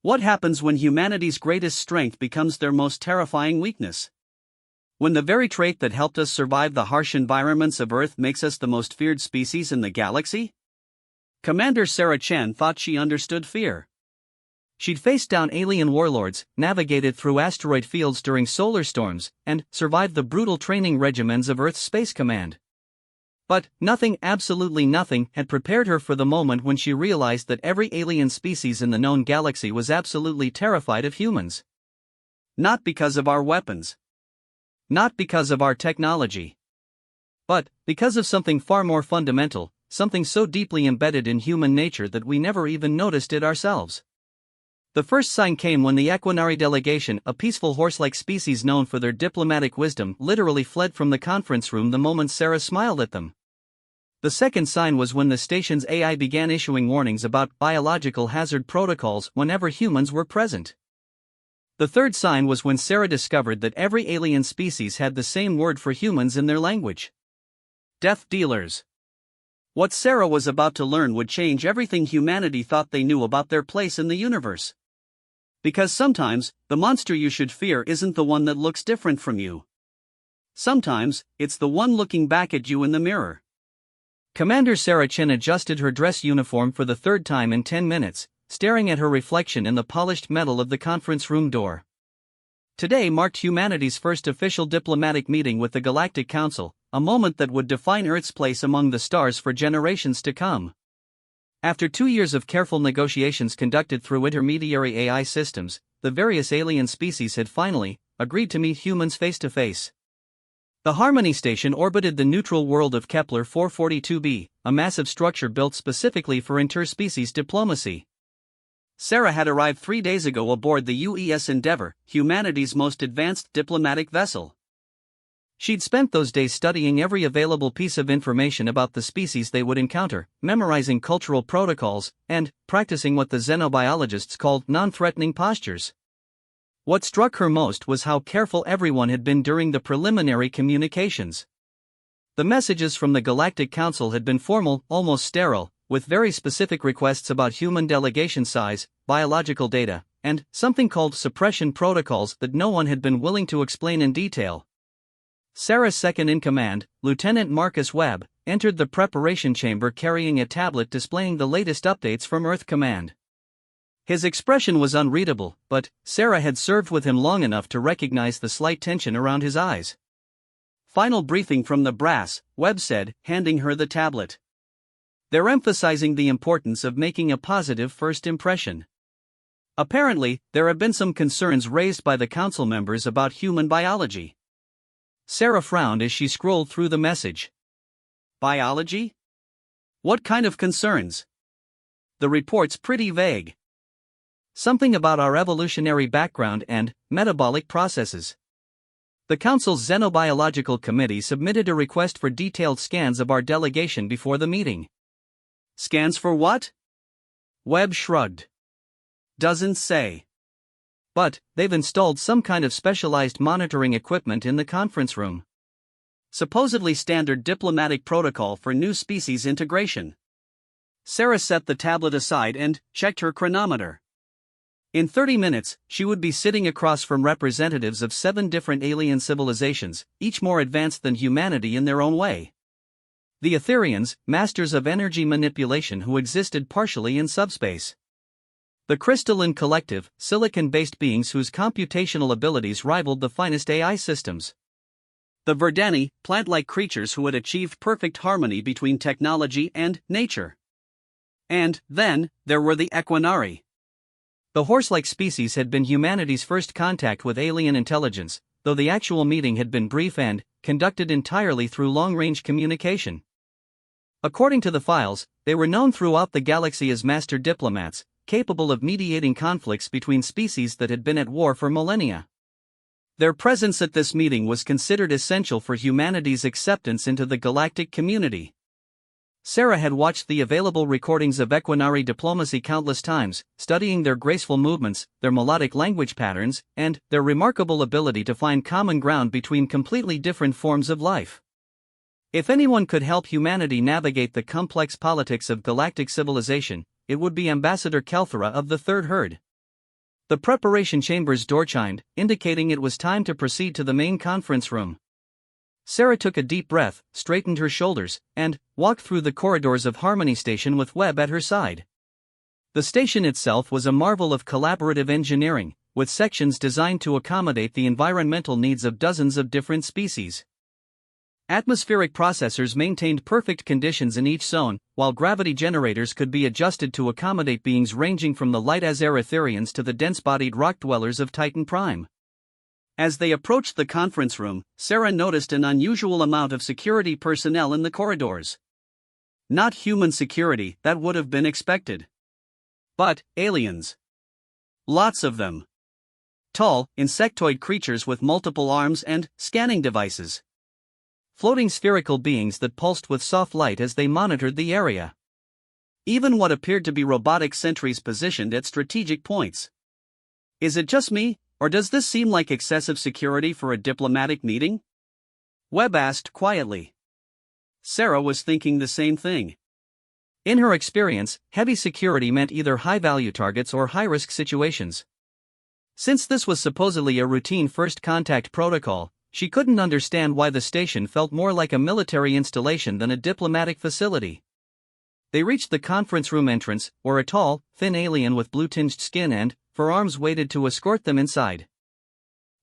What happens when humanity's greatest strength becomes their most terrifying weakness? When the very trait that helped us survive the harsh environments of Earth makes us the most feared species in the galaxy? Commander Sarah Chen thought she understood fear. She'd faced down alien warlords, navigated through asteroid fields during solar storms, and survived the brutal training regimens of Earth's Space Command. But nothing, absolutely nothing, had prepared her for the moment when she realized that every alien species in the known galaxy was absolutely terrified of humans. Not because of our weapons. Not because of our technology. But because of something far more fundamental, something so deeply embedded in human nature that we never even noticed it ourselves. The first sign came when the Equinari delegation, a peaceful horse-like species known for their diplomatic wisdom, literally fled from the conference room the moment Sarah smiled at them. The second sign was when the station's AI began issuing warnings about biological hazard protocols whenever humans were present. The third sign was when Sarah discovered that every alien species had the same word for humans in their language. Death dealers. What Sarah was about to learn would change everything humanity thought they knew about their place in the universe. Because sometimes, the monster you should fear isn't the one that looks different from you. Sometimes, it's the one looking back at you in the mirror. Commander Sarah Chen adjusted her dress uniform for the third time in 10 minutes, staring at her reflection in the polished metal of the conference room door. Today marked humanity's first official diplomatic meeting with the Galactic Council, a moment that would define Earth's place among the stars for generations to come. After 2 years of careful negotiations conducted through intermediary AI systems, the various alien species had finally agreed to meet humans face to face. The Harmony Station orbited the neutral world of Kepler 442b, a massive structure built specifically for interspecies diplomacy. Sarah had arrived 3 days ago aboard the UES Endeavour, humanity's most advanced diplomatic vessel. She'd spent those days studying every available piece of information about the species they would encounter, memorizing cultural protocols, and practicing what the xenobiologists called non-threatening postures. What struck her most was how careful everyone had been during the preliminary communications. The messages from the Galactic Council had been formal, almost sterile, with very specific requests about human delegation size, biological data, and something called suppression protocols that no one had been willing to explain in detail. Sarah's second-in-command, Lieutenant Marcus Webb, entered the preparation chamber carrying a tablet displaying the latest updates from Earth Command. His expression was unreadable, but Sarah had served with him long enough to recognize the slight tension around his eyes. "Final briefing from the brass," Webb said, handing her the tablet. "They're emphasizing the importance of making a positive first impression. Apparently, there have been some concerns raised by the council members about human biology." Sarah frowned as she scrolled through the message. Biology? What kind of concerns? The report's pretty vague. Something about our evolutionary background and metabolic processes. The Council's Xenobiological Committee submitted a request for detailed scans of our delegation before the meeting. Scans for what? Webb shrugged. Doesn't say. But they've installed some kind of specialized monitoring equipment in the conference room. Supposedly standard diplomatic protocol for new species integration. Sarah set the tablet aside and checked her chronometer. In 30 minutes, she would be sitting across from representatives of 7 different alien civilizations, each more advanced than humanity in their own way. The Etherians, masters of energy manipulation who existed partially in subspace. The Crystalline Collective, silicon-based beings whose computational abilities rivaled the finest AI systems. The Verdani, plant-like creatures who had achieved perfect harmony between technology and nature. And then, there were the Equinari. The horse-like species had been humanity's first contact with alien intelligence, though the actual meeting had been brief and conducted entirely through long-range communication. According to the files, they were known throughout the galaxy as master diplomats, capable of mediating conflicts between species that had been at war for millennia. Their presence at this meeting was considered essential for humanity's acceptance into the galactic community. Sarah had watched the available recordings of Equinari diplomacy countless times, studying their graceful movements, their melodic language patterns, and their remarkable ability to find common ground between completely different forms of life. If anyone could help humanity navigate the complex politics of galactic civilization, it would be Ambassador Kelthera of the Third Herd. The preparation chamber's door chimed, indicating it was time to proceed to the main conference room. Sarah took a deep breath, straightened her shoulders, and walked through the corridors of Harmony Station with Webb at her side. The station itself was a marvel of collaborative engineering, with sections designed to accommodate the environmental needs of dozens of different species. Atmospheric processors maintained perfect conditions in each zone, while gravity generators could be adjusted to accommodate beings ranging from the light as air Etherians to the dense-bodied rock dwellers of Titan Prime. As they approached the conference room, Sarah noticed an unusual amount of security personnel in the corridors. Not human security, that would have been expected. But aliens. Lots of them. Tall, insectoid creatures with multiple arms and scanning devices. Floating spherical beings that pulsed with soft light as they monitored the area. Even what appeared to be robotic sentries positioned at strategic points. Is it just me, or does this seem like excessive security for a diplomatic meeting? Webb asked quietly. Sarah was thinking the same thing. In her experience, heavy security meant either high-value targets or high-risk situations. Since this was supposedly a routine first contact protocol, she couldn't understand why the station felt more like a military installation than a diplomatic facility. They reached the conference room entrance, where a tall, thin alien with blue-tinged skin and for arms waited to escort them inside.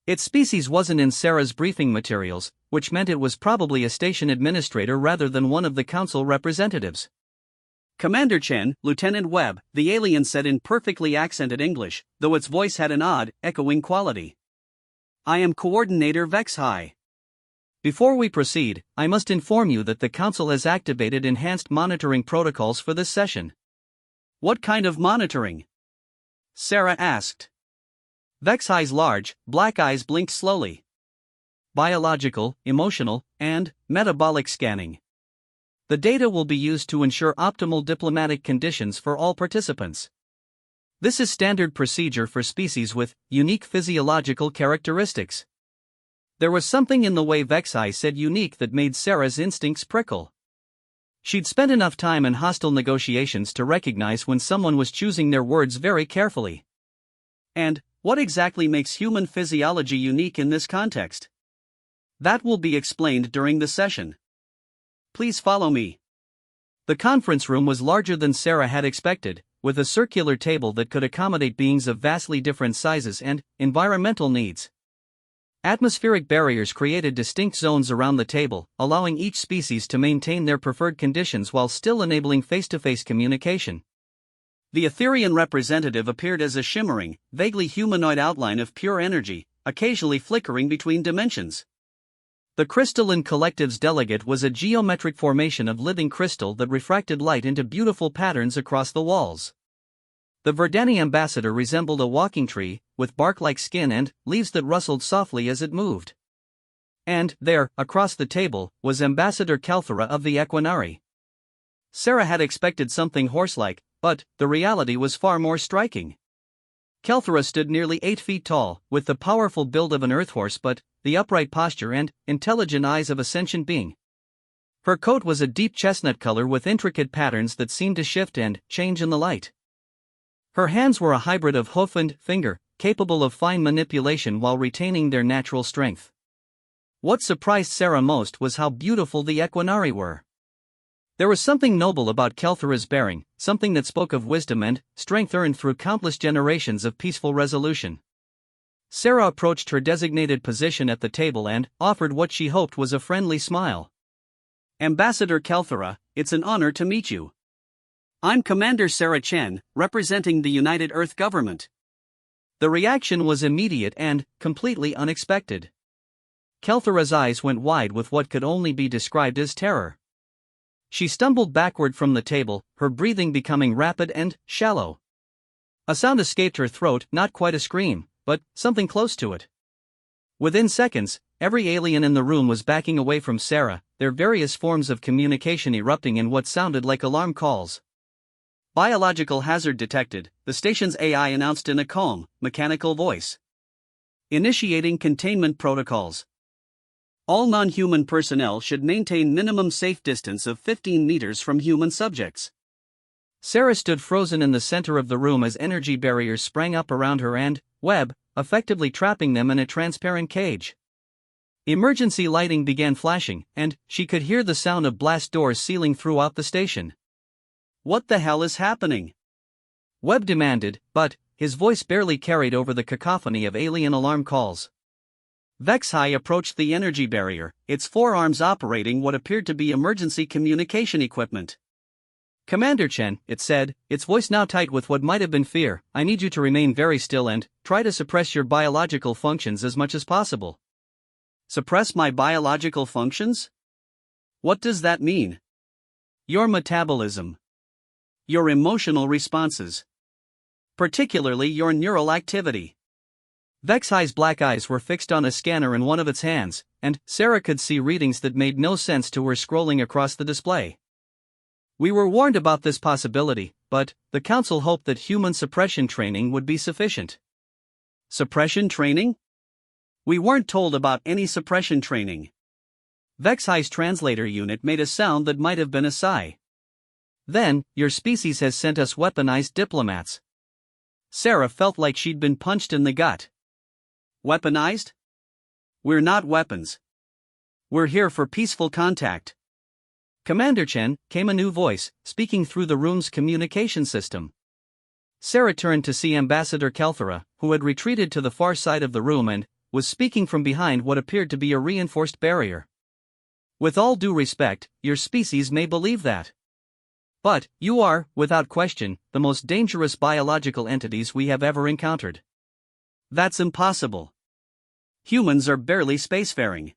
Its species wasn't in Sarah's briefing materials, which meant it was probably a station administrator rather than one of the council representatives. Commander Chen, Lieutenant Webb, the alien said in perfectly accented English, though its voice had an odd, echoing quality. I am Coordinator Vexhai. Before we proceed, I must inform you that the Council has activated enhanced monitoring protocols for this session. What kind of monitoring? Sarah asked. Vexhai's large, black eyes blinked slowly. Biological, emotional, and metabolic scanning. The data will be used to ensure optimal diplomatic conditions for all participants. This is standard procedure for species with unique physiological characteristics. There was something in the way Vexhai said unique that made Sarah's instincts prickle. She'd spent enough time in hostile negotiations to recognize when someone was choosing their words very carefully. And what exactly makes human physiology unique in this context? That will be explained during the session. Please follow me. The conference room was larger than Sarah had expected, with a circular table that could accommodate beings of vastly different sizes and environmental needs. Atmospheric barriers created distinct zones around the table, allowing each species to maintain their preferred conditions while still enabling face-to-face communication. The Etherian representative appeared as a shimmering, vaguely humanoid outline of pure energy, occasionally flickering between dimensions. The crystalline collective's delegate was a geometric formation of living crystal that refracted light into beautiful patterns across the walls. The Verdani ambassador resembled a walking tree, with bark-like skin and leaves that rustled softly as it moved. And there, across the table, was Ambassador Calthera of the Equinari. Sarah had expected something horse-like, but the reality was far more striking. Calthera stood nearly 8 feet tall, with the powerful build of an earth horse but the upright posture and intelligent eyes of a sentient being. Her coat was a deep chestnut color with intricate patterns that seemed to shift and change in the light. Her hands were a hybrid of hoof and finger, capable of fine manipulation while retaining their natural strength. What surprised Sarah most was how beautiful the Equinari were. There was something noble about Calthera's bearing, something that spoke of wisdom and strength earned through countless generations of peaceful resolution. Sarah approached her designated position at the table and offered what she hoped was a friendly smile. Ambassador Calthera, it's an honor to meet you. I'm Commander Sarah Chen, representing the United Earth government. The reaction was immediate and completely unexpected. Calthera's eyes went wide with what could only be described as terror. She stumbled backward from the table, her breathing becoming rapid and shallow. A sound escaped her throat, not quite a scream, but something close to it. Within seconds, every alien in the room was backing away from Sarah, their various forms of communication erupting in what sounded like alarm calls. Biological hazard detected, the station's AI announced in a calm, mechanical voice. Initiating containment protocols. All non-human personnel should maintain minimum safe distance of 15 meters from human subjects. Sarah stood frozen in the center of the room as energy barriers sprang up around her and Webb, effectively trapping them in a transparent cage. Emergency lighting began flashing, and she could hear the sound of blast doors sealing throughout the station. "What the hell is happening?" Webb demanded, but his voice barely carried over the cacophony of alien alarm calls. Vexhai approached the energy barrier, its forearms operating what appeared to be emergency communication equipment. "Commander Chen," it said, its voice now tight with what might have been fear, "I need you to remain very still and try to suppress your biological functions as much as possible." "Suppress my biological functions? What does that mean?" "Your metabolism. Your emotional responses. Particularly your neural activity." Vexhai's black eyes were fixed on a scanner in one of its hands, and Sarah could see readings that made no sense to her scrolling across the display. "We were warned about this possibility, but the Council hoped that human suppression training would be sufficient." "Suppression training? We weren't told about any suppression training." Vexhai's translator unit made a sound that might have been a sigh. "Then, your species has sent us weaponized diplomats." Sarah felt like she'd been punched in the gut. "Weaponized? We're not weapons. We're here for peaceful contact." "Commander Chen," came a new voice, speaking through the room's communication system. Sarah turned to see Ambassador Kelthera, who had retreated to the far side of the room and was speaking from behind what appeared to be a reinforced barrier. "With all due respect, your species may believe that. But you are, without question, the most dangerous biological entities we have ever encountered." "That's impossible. Humans are barely spacefaring.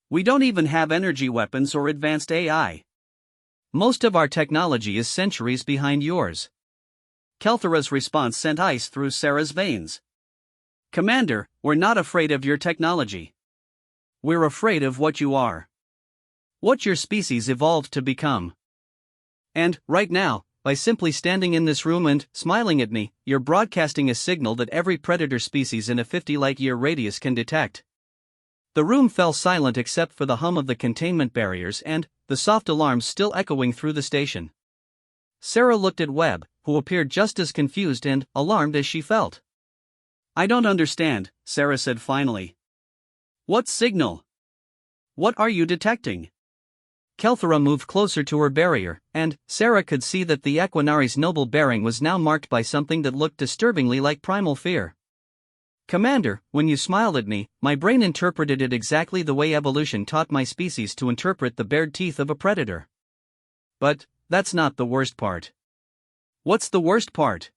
We don't even have energy weapons or advanced AI. Most of our technology is centuries behind yours." Kelthera's response sent ice through Sarah's veins. "Commander, we're not afraid of your technology. We're afraid of what you are. What your species evolved to become. And, right now, by simply standing in this room and smiling at me, you're broadcasting a signal that every predator species in a 50 light-year radius can detect." The room fell silent except for the hum of the containment barriers and the soft alarms still echoing through the station. Sarah looked at Webb, who appeared just as confused and alarmed as she felt. "I don't understand," Sarah said finally. "What signal? What are you detecting?" Kelthera moved closer to her barrier, and Sarah could see that the Equinari's noble bearing was now marked by something that looked disturbingly like primal fear. "Commander, when you smiled at me, my brain interpreted it exactly the way evolution taught my species to interpret the bared teeth of a predator." "But that's not the worst part." "What's the worst part?"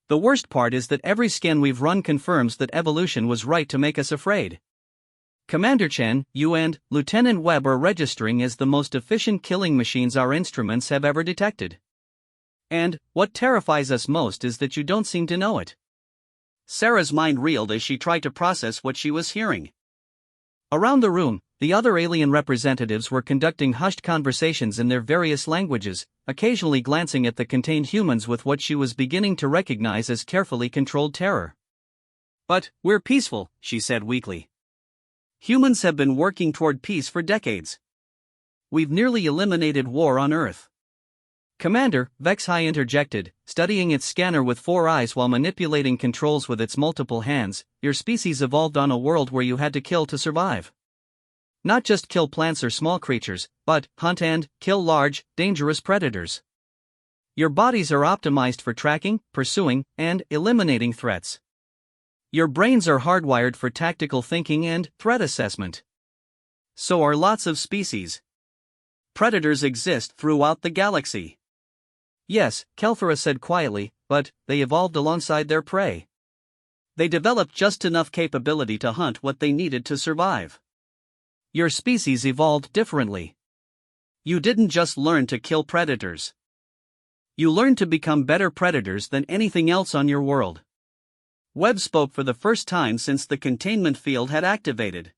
"The worst part is that every scan we've run confirms that evolution was right to make us afraid. Commander Chen, you and Lieutenant Webb are registering as the most efficient killing machines our instruments have ever detected. And what terrifies us most is that you don't seem to know it." Sarah's mind reeled as she tried to process what she was hearing. Around the room, the other alien representatives were conducting hushed conversations in their various languages, occasionally glancing at the contained humans with what she was beginning to recognize as carefully controlled terror. "But we're peaceful," she said weakly. "Humans have been working toward peace for decades. We've nearly eliminated war on Earth." "Commander," Vexhai interjected, studying its scanner with 4 eyes while manipulating controls with its multiple hands, "your species evolved on a world where you had to kill to survive. Not just kill plants or small creatures, but hunt and kill large, dangerous predators. Your bodies are optimized for tracking, pursuing, and eliminating threats. Your brains are hardwired for tactical thinking and threat assessment. So are lots of species. Predators exist throughout the galaxy." "Yes," Kelthera said quietly, "but they evolved alongside their prey. They developed just enough capability to hunt what they needed to survive. Your species evolved differently. You didn't just learn to kill predators. You learned to become better predators than anything else on your world." Webb spoke for the first time since the containment field had activated.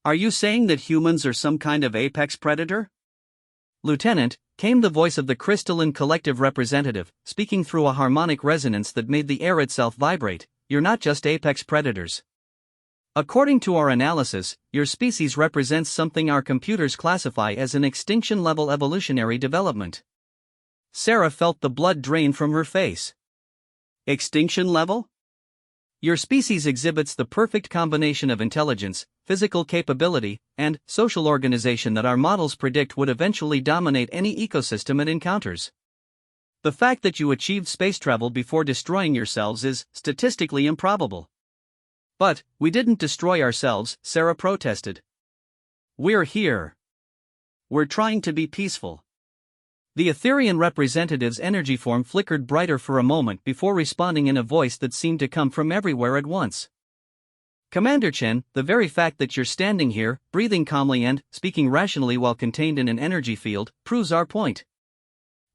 "Are you saying that humans are some kind of apex predator?" "Lieutenant," came the voice of the crystalline collective representative, speaking through a harmonic resonance that made the air itself vibrate, "you're not just apex predators. According to our analysis, your species represents something our computers classify as an extinction-level evolutionary development." Sarah felt the blood drain from her face. Extinction level? Your species exhibits the perfect combination of intelligence, physical capability, and social organization that our models predict would eventually dominate any ecosystem it encounters. The fact that you achieved space travel before destroying yourselves is statistically improbable. But we didn't destroy ourselves, Sarah protested. We're here. We're trying to be peaceful. The Etherian representative's energy form flickered brighter for a moment before responding in a voice that seemed to come from everywhere at once. Commander Chen, the very fact that you're standing here, breathing calmly and speaking rationally while contained in an energy field, proves our point.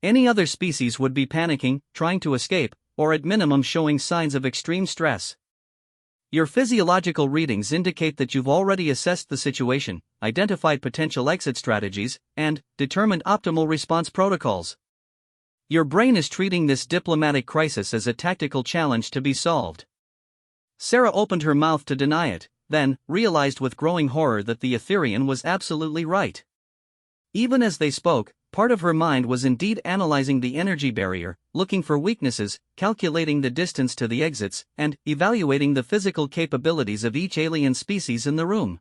Any other species would be panicking, trying to escape, or at minimum showing signs of extreme stress. Your physiological readings indicate that you've already assessed the situation, identified potential exit strategies, and determined optimal response protocols. Your brain is treating this diplomatic crisis as a tactical challenge to be solved. Sarah opened her mouth to deny it, then realized with growing horror that the Etherian was absolutely right. Even as they spoke, part of her mind was indeed analyzing the energy barrier, looking for weaknesses, calculating the distance to the exits, and evaluating the physical capabilities of each alien species in the room.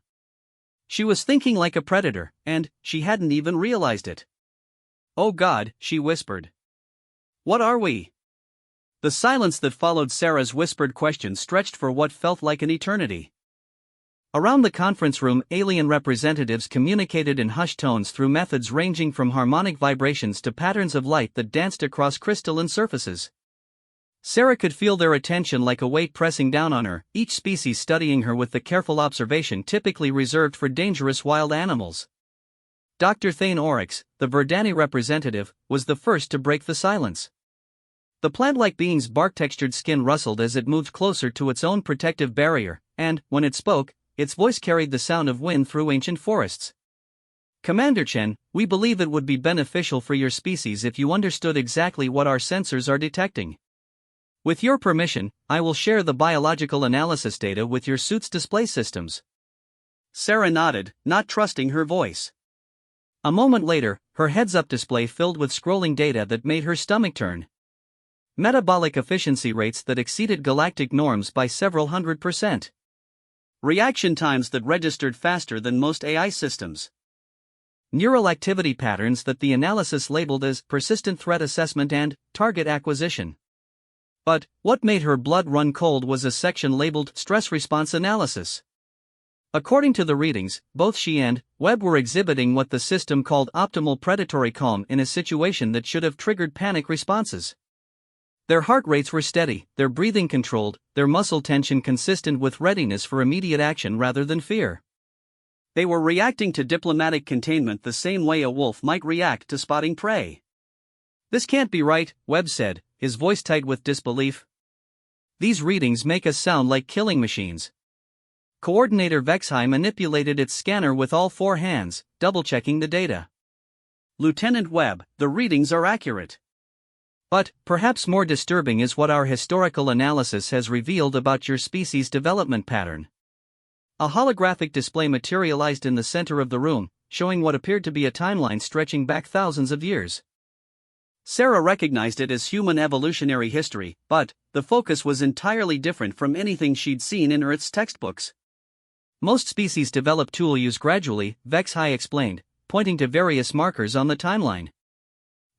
She was thinking like a predator, and she hadn't even realized it. "Oh God," she whispered. "What are we?" The silence that followed Sarah's whispered question stretched for what felt like an eternity. Around the conference room, alien representatives communicated in hushed tones through methods ranging from harmonic vibrations to patterns of light that danced across crystalline surfaces. Sarah could feel their attention like a weight pressing down on her, each species studying her with the careful observation typically reserved for dangerous wild animals. Dr. Thane Oryx, the Verdani representative, was the first to break the silence. The plant-like being's bark-textured skin rustled as it moved closer to its own protective barrier, and, when it spoke, its voice carried the sound of wind through ancient forests. "Commander Chen, we believe it would be beneficial for your species if you understood exactly what our sensors are detecting. With your permission, I will share the biological analysis data with your suit's display systems." Sarah nodded, not trusting her voice. A moment later, her heads-up display filled with scrolling data that made her stomach turn. Metabolic efficiency rates that exceeded galactic norms by several 100%. Reaction times that registered faster than most AI systems. Neural activity patterns that the analysis labeled as persistent threat assessment and target acquisition. But what made her blood run cold was a section labeled stress response analysis. According to the readings, both she and Webb were exhibiting what the system called optimal predatory calm in a situation that should have triggered panic responses. Their heart rates were steady, their breathing controlled, their muscle tension consistent with readiness for immediate action rather than fear. They were reacting to diplomatic containment the same way a wolf might react to spotting prey. "This can't be right," Webb said, his voice tight with disbelief. "These readings make us sound like killing machines." Coordinator Vexhai manipulated its scanner with all four hands, double-checking the data. "Lieutenant Webb, the readings are accurate. But, perhaps more disturbing is what our historical analysis has revealed about your species' development pattern." A holographic display materialized in the center of the room, showing what appeared to be a timeline stretching back thousands of years. Sarah recognized it as human evolutionary history, but the focus was entirely different from anything she'd seen in Earth's textbooks. "Most species develop tool use gradually," Vexhai explained, pointing to various markers on the timeline.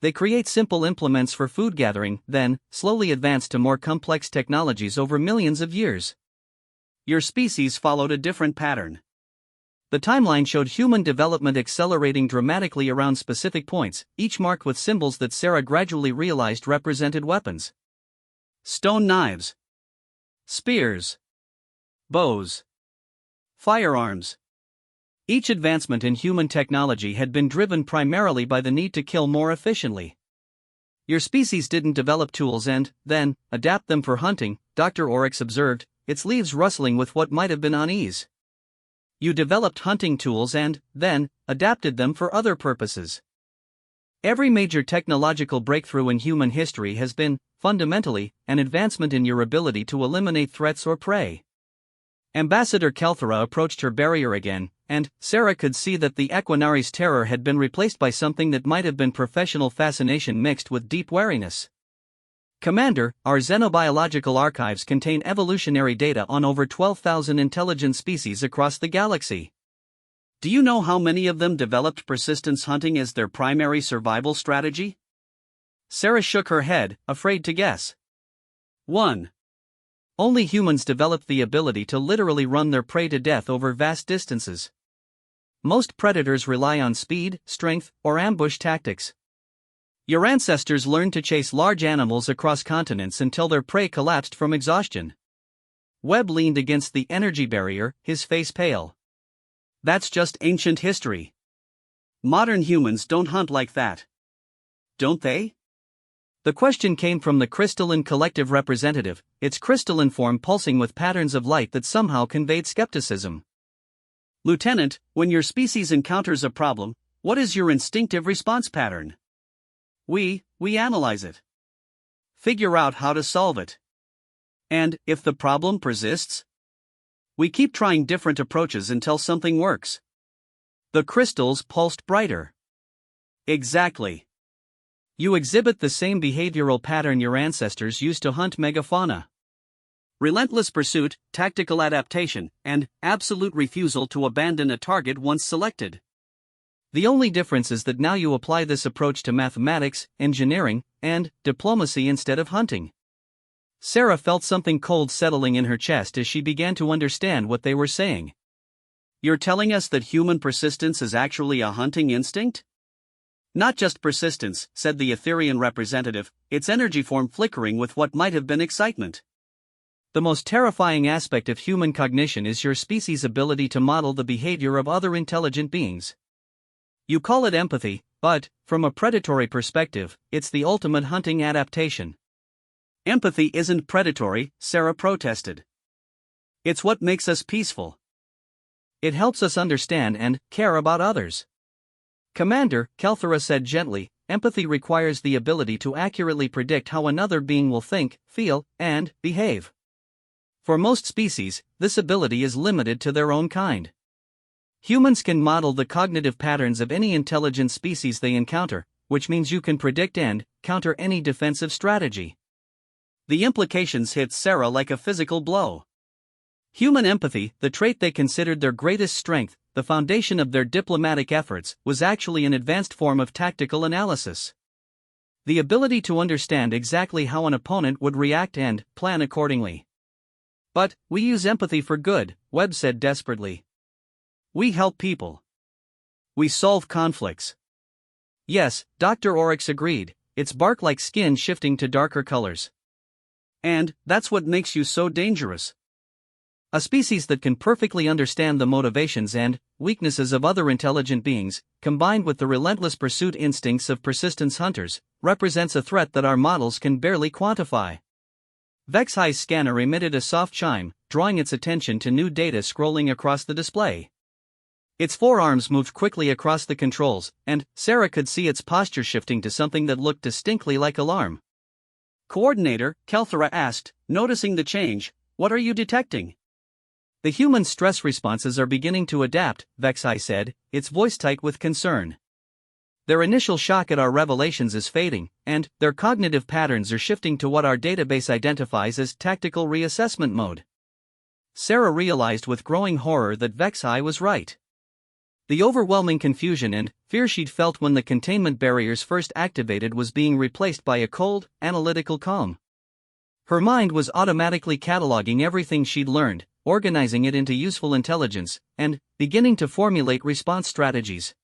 "They create simple implements for food gathering, then slowly advance to more complex technologies over millions of years. Your species followed a different pattern." The timeline showed human development accelerating dramatically around specific points, each marked with symbols that Sarah gradually realized represented weapons. Stone knives, spears, bows, firearms. Each advancement in human technology had been driven primarily by the need to kill more efficiently. "Your species didn't develop tools and, then, adapt them for hunting," Dr. Oryx observed, its leaves rustling with what might have been unease. "You developed hunting tools and, then, adapted them for other purposes. Every major technological breakthrough in human history has been, fundamentally, an advancement in your ability to eliminate threats or prey." Ambassador Kelthera approached her barrier again, and Sarah could see that the Equinari's terror had been replaced by something that might have been professional fascination mixed with deep wariness. Commander, our xenobiological archives contain evolutionary data on over 12,000 intelligent species across the galaxy. Do you know how many of them developed persistence hunting as their primary survival strategy? Sarah shook her head, afraid to guess. 1. Only humans developed the ability to literally run their prey to death over vast distances. Most predators rely on speed, strength, or ambush tactics. Your ancestors learned to chase large animals across continents until their prey collapsed from exhaustion. Webb leaned against the energy barrier, his face pale. That's just ancient history. Modern humans don't hunt like that. Don't they? The question came from the crystalline collective representative, its crystalline form pulsing with patterns of light that somehow conveyed skepticism. Lieutenant, when your species encounters a problem, what is your instinctive response pattern? We analyze it. Figure out how to solve it. And, if the problem persists, we keep trying different approaches until something works. The crystals pulsed brighter. Exactly. You exhibit the same behavioral pattern your ancestors used to hunt megafauna. Relentless pursuit, tactical adaptation, and absolute refusal to abandon a target once selected. The only difference is that now you apply this approach to mathematics, engineering, and diplomacy instead of hunting. Sarah felt something cold settling in her chest as she began to understand what they were saying. You're telling us that human persistence is actually a hunting instinct? Not just persistence, said the Etherian representative, its energy form flickering with what might have been excitement. The most terrifying aspect of human cognition is your species' ability to model the behavior of other intelligent beings. You call it empathy, but, from a predatory perspective, it's the ultimate hunting adaptation. Empathy isn't predatory, Sarah protested. It's what makes us peaceful. It helps us understand and care about others. Commander, Kelthera said gently, empathy requires the ability to accurately predict how another being will think, feel, and behave. For most species, this ability is limited to their own kind. Humans can model the cognitive patterns of any intelligent species they encounter, which means you can predict and counter any defensive strategy. The implications hit Sarah like a physical blow. Human empathy, the trait they considered their greatest strength, the foundation of their diplomatic efforts, was actually an advanced form of tactical analysis. The ability to understand exactly how an opponent would react and plan accordingly. But, we use empathy for good, Webb said desperately. We help people. We solve conflicts. Yes, Dr. Oryx agreed, its bark-like skin shifting to darker colors. And, that's what makes you so dangerous. A species that can perfectly understand the motivations and weaknesses of other intelligent beings, combined with the relentless pursuit instincts of persistence hunters, represents a threat that our models can barely quantify. Vexhi's scanner emitted a soft chime, drawing its attention to new data scrolling across the display. Its forearms moved quickly across the controls, and Sarah could see its posture shifting to something that looked distinctly like alarm. Coordinator, Kelthera asked, noticing the change, what are you detecting? The human stress responses are beginning to adapt, Vexhi said, its voice tight with concern. Their initial shock at our revelations is fading, and their cognitive patterns are shifting to what our database identifies as tactical reassessment mode. Sarah realized with growing horror that Vexhi was right. The overwhelming confusion and fear she'd felt when the containment barriers first activated was being replaced by a cold, analytical calm. Her mind was automatically cataloging everything she'd learned, organizing it into useful intelligence, and beginning to formulate response strategies.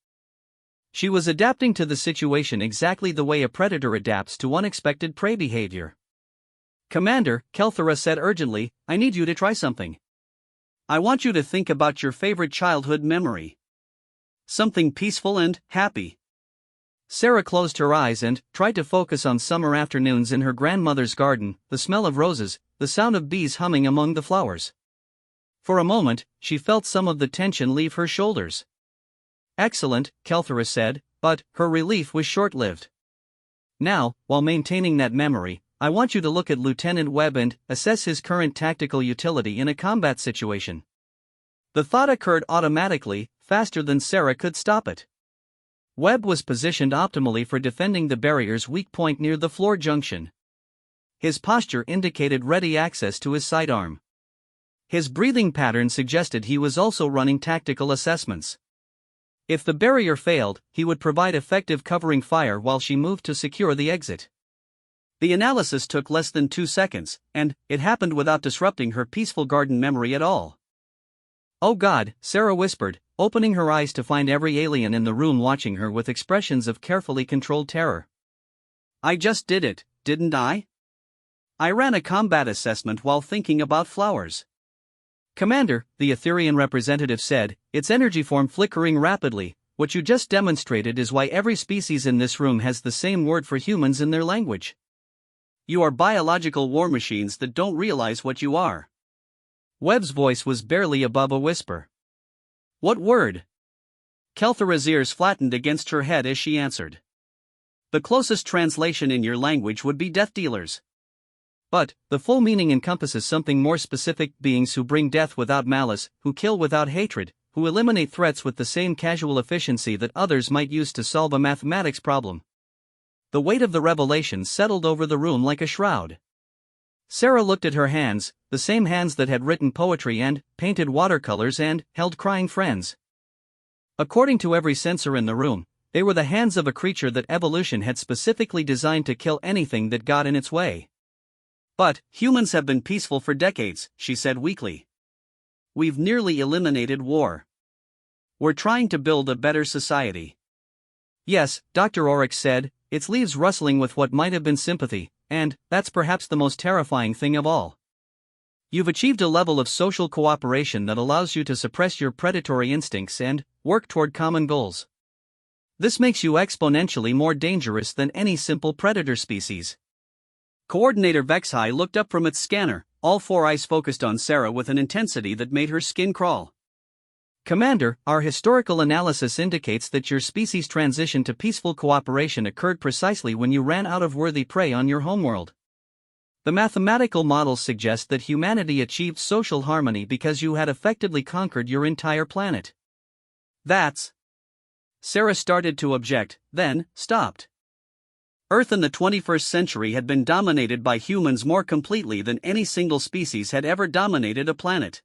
She was adapting to the situation exactly the way a predator adapts to unexpected prey behavior. Commander, Kelthera said urgently, I need you to try something. I want you to think about your favorite childhood memory. Something peaceful and happy. Sarah closed her eyes and tried to focus on summer afternoons in her grandmother's garden, the smell of roses, the sound of bees humming among the flowers. For a moment, she felt some of the tension leave her shoulders. Excellent, Kelthera said, but her relief was short-lived. Now, while maintaining that memory, I want you to look at Lieutenant Webb and assess his current tactical utility in a combat situation. The thought occurred automatically, faster than Sarah could stop it. Webb was positioned optimally for defending the barrier's weak point near the floor junction. His posture indicated ready access to his sidearm. His breathing pattern suggested he was also running tactical assessments. If the barrier failed, he would provide effective covering fire while she moved to secure the exit. The analysis took less than 2 seconds, and it happened without disrupting her peaceful garden memory at all. "Oh God," Sarah whispered, opening her eyes to find every alien in the room watching her with expressions of carefully controlled terror. "I just did it, didn't I? I ran a combat assessment while thinking about flowers." "Commander," the Etherian representative said, its energy form flickering rapidly, "what you just demonstrated is why every species in this room has the same word for humans in their language. You are biological war machines that don't realize what you are." Webb's voice was barely above a whisper. "What word?" Kelthera's ears flattened against her head as she answered. "The closest translation in your language would be death dealers. But the full meaning encompasses something more specific: beings who bring death without malice, who kill without hatred, who eliminate threats with the same casual efficiency that others might use to solve a mathematics problem." The weight of the revelation settled over the room like a shroud. Sarah looked at her hands, the same hands that had written poetry and painted watercolors and held crying friends. According to every sensor in the room, they were the hands of a creature that evolution had specifically designed to kill anything that got in its way. "But humans have been peaceful for decades," she said weakly. "We've nearly eliminated war. We're trying to build a better society." "Yes," Dr. Oryx said, its leaves rustling with what might have been sympathy, "and that's perhaps the most terrifying thing of all. You've achieved a level of social cooperation that allows you to suppress your predatory instincts and work toward common goals. This makes you exponentially more dangerous than any simple predator species." Coordinator Vexhai looked up from its scanner, all 4 eyes focused on Sarah with an intensity that made her skin crawl. "Commander, our historical analysis indicates that your species' transition to peaceful cooperation occurred precisely when you ran out of worthy prey on your homeworld. The mathematical models suggest that humanity achieved social harmony because you had effectively conquered your entire planet." "That's..." Sarah started to object, then stopped. Earth in the 21st century had been dominated by humans more completely than any single species had ever dominated a planet.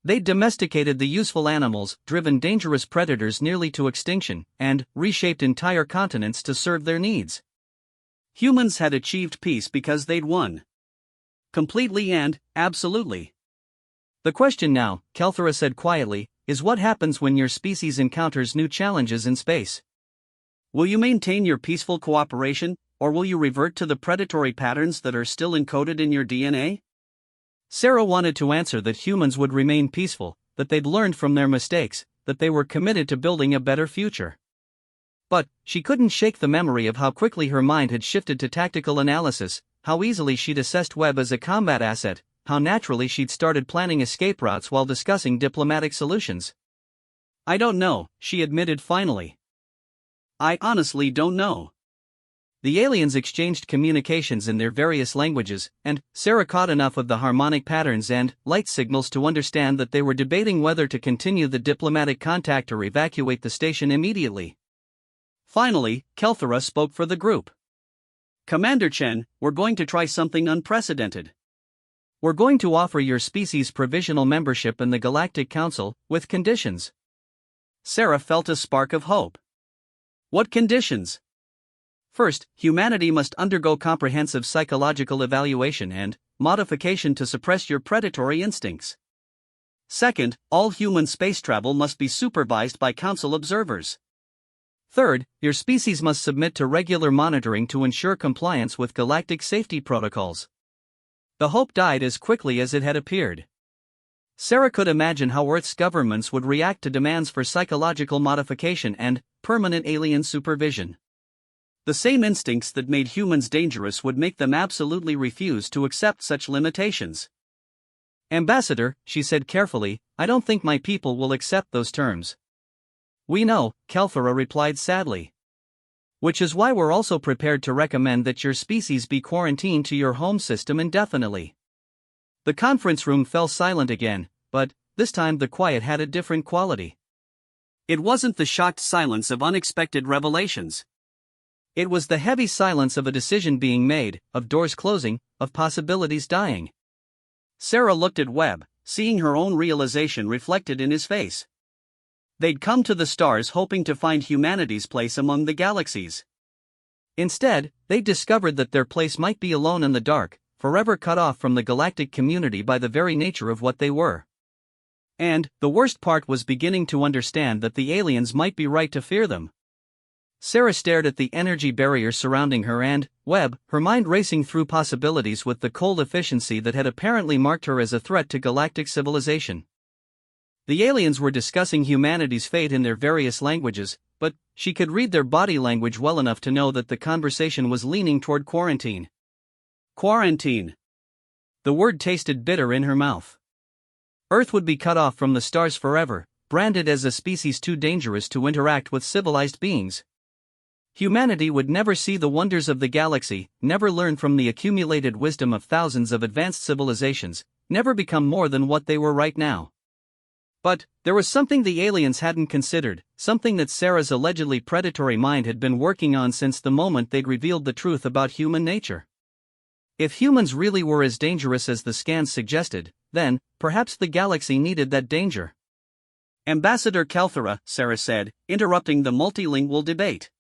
They'd domesticated the useful animals, driven dangerous predators nearly to extinction, and reshaped entire continents to serve their needs. Humans had achieved peace because they'd won. Completely and absolutely. "The question now," Kelthera said quietly, "is what happens when your species encounters new challenges in space. Will you maintain your peaceful cooperation, or will you revert to the predatory patterns that are still encoded in your DNA?" Sarah wanted to answer that humans would remain peaceful, that they'd learned from their mistakes, that they were committed to building a better future. But she couldn't shake the memory of how quickly her mind had shifted to tactical analysis, how easily she'd assessed Webb as a combat asset, how naturally she'd started planning escape routes while discussing diplomatic solutions. "I don't know," she admitted finally. "I honestly don't know." The aliens exchanged communications in their various languages, and Sarah caught enough of the harmonic patterns and light signals to understand that they were debating whether to continue the diplomatic contact or evacuate the station immediately. Finally, Kelthera spoke for the group. "Commander Chen, we're going to try something unprecedented. We're going to offer your species provisional membership in the Galactic Council, with conditions." Sarah felt a spark of hope. "What conditions?" "First, humanity must undergo comprehensive psychological evaluation and modification to suppress your predatory instincts. Second, all human space travel must be supervised by Council observers. Third, your species must submit to regular monitoring to ensure compliance with galactic safety protocols." The hope died as quickly as it had appeared. Sarah could imagine how Earth's governments would react to demands for psychological modification and permanent alien supervision. The same instincts that made humans dangerous would make them absolutely refuse to accept such limitations. "Ambassador," she said carefully, "I don't think my people will accept those terms." "We know," Kelthera replied sadly. "Which is why we're also prepared to recommend that your species be quarantined to your home system indefinitely." The conference room fell silent again, but this time the quiet had a different quality. It wasn't the shocked silence of unexpected revelations. It was the heavy silence of a decision being made, of doors closing, of possibilities dying. Sarah looked at Webb, seeing her own realization reflected in his face. They'd come to the stars hoping to find humanity's place among the galaxies. Instead, they discovered that their place might be alone in the dark, forever cut off from the galactic community by the very nature of what they were. And, the worst part was beginning to understand that the aliens might be right to fear them. Sarah stared at the energy barrier surrounding her and, Webb, her mind racing through possibilities with the cold efficiency that had apparently marked her as a threat to galactic civilization. The aliens were discussing humanity's fate in their various languages, but she could read their body language well enough to know that the conversation was leaning toward quarantine. Quarantine. The word tasted bitter in her mouth. Earth would be cut off from the stars forever, branded as a species too dangerous to interact with civilized beings. Humanity would never see the wonders of the galaxy, never learn from the accumulated wisdom of thousands of advanced civilizations, never become more than what they were right now. But there was something the aliens hadn't considered, something that Sarah's allegedly predatory mind had been working on since the moment they'd revealed the truth about human nature. If humans really were as dangerous as the scans suggested, then, perhaps the galaxy needed that danger. Ambassador Kelthera, Sarah said, interrupting the multilingual debate.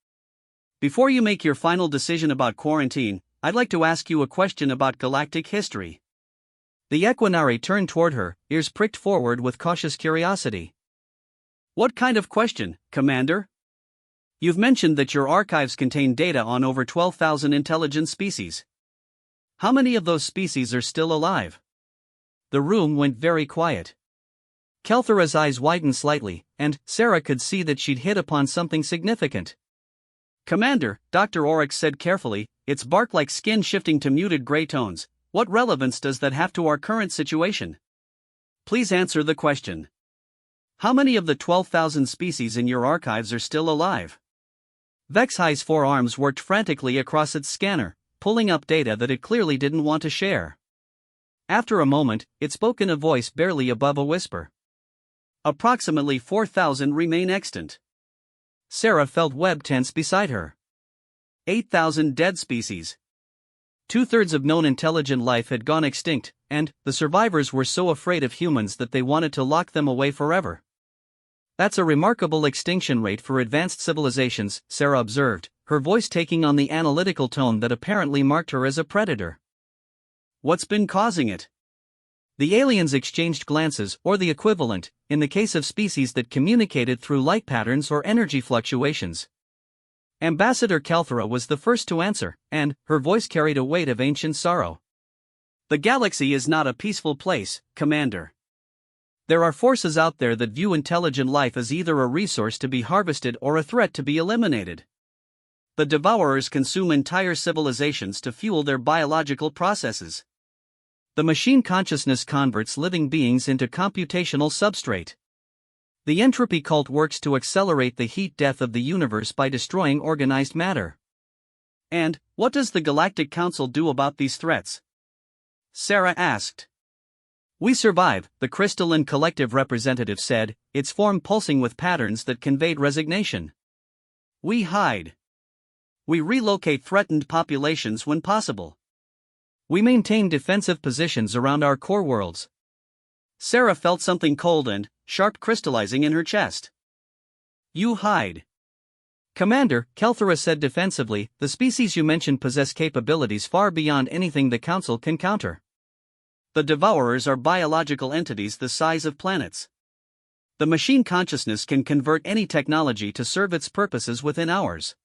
Before you make your final decision about quarantine, I'd like to ask you a question about galactic history. The Equinari turned toward her, ears pricked forward with cautious curiosity. What kind of question, Commander? You've mentioned that your archives contain data on over 12,000 intelligent species. How many of those species are still alive? The room went very quiet. Kelthera's eyes widened slightly, and Sarah could see that she'd hit upon something significant. Commander, Dr. Oryx said carefully, its bark-like skin shifting to muted gray tones. What relevance does that have to our current situation? Please answer the question. How many of the 12,000 species in your archives are still alive? Vexhi's forearms worked frantically across its scanner, pulling up data that it clearly didn't want to share. After a moment, it spoke in a voice barely above a whisper. Approximately 4,000 remain extant. Sarah felt Webb tense beside her. 8,000 dead species. 2/3 of known intelligent life had gone extinct, and the survivors were so afraid of humans that they wanted to lock them away forever. That's a remarkable extinction rate for advanced civilizations, Sarah observed, her voice taking on the analytical tone that apparently marked her as a predator. What's been causing it? The aliens exchanged glances, or the equivalent, in the case of species that communicated through light patterns or energy fluctuations. Ambassador Kelthera was the first to answer, and her voice carried a weight of ancient sorrow. The galaxy is not a peaceful place, Commander. There are forces out there that view intelligent life as either a resource to be harvested or a threat to be eliminated. The Devourers consume entire civilizations to fuel their biological processes. The machine consciousness converts living beings into computational substrate. The entropy cult works to accelerate the heat death of the universe by destroying organized matter. And, what does the Galactic Council do about these threats? Sarah asked. We survive, the crystalline collective representative said, its form pulsing with patterns that conveyed resignation. We hide. We relocate threatened populations when possible. We maintain defensive positions around our core worlds. Sarah felt something cold and sharp crystallizing in her chest. You hide. Commander, Kelthera said defensively, the species you mentioned possess capabilities far beyond anything the Council can counter. The Devourers are biological entities the size of planets. The machine consciousness can convert any technology to serve its purposes within hours.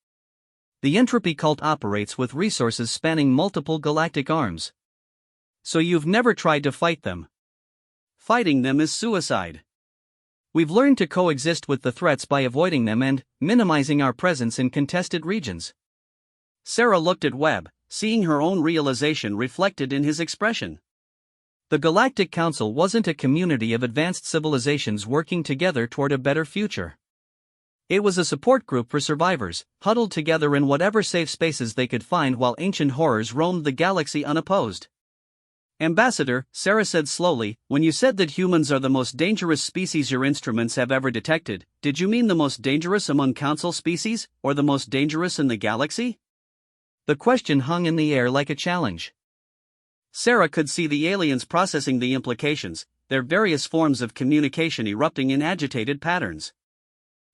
The entropy cult operates with resources spanning multiple galactic arms. So you've never tried to fight them. Fighting them is suicide. We've learned to coexist with the threats by avoiding them and minimizing our presence in contested regions. Sarah looked at Webb, seeing her own realization reflected in his expression. The Galactic Council wasn't a community of advanced civilizations working together toward a better future. It was a support group for survivors, huddled together in whatever safe spaces they could find while ancient horrors roamed the galaxy unopposed. Ambassador, Sarah said slowly, when you said that humans are the most dangerous species your instruments have ever detected, did you mean the most dangerous among council species, or the most dangerous in the galaxy? The question hung in the air like a challenge. Sarah could see the aliens processing the implications, their various forms of communication erupting in agitated patterns.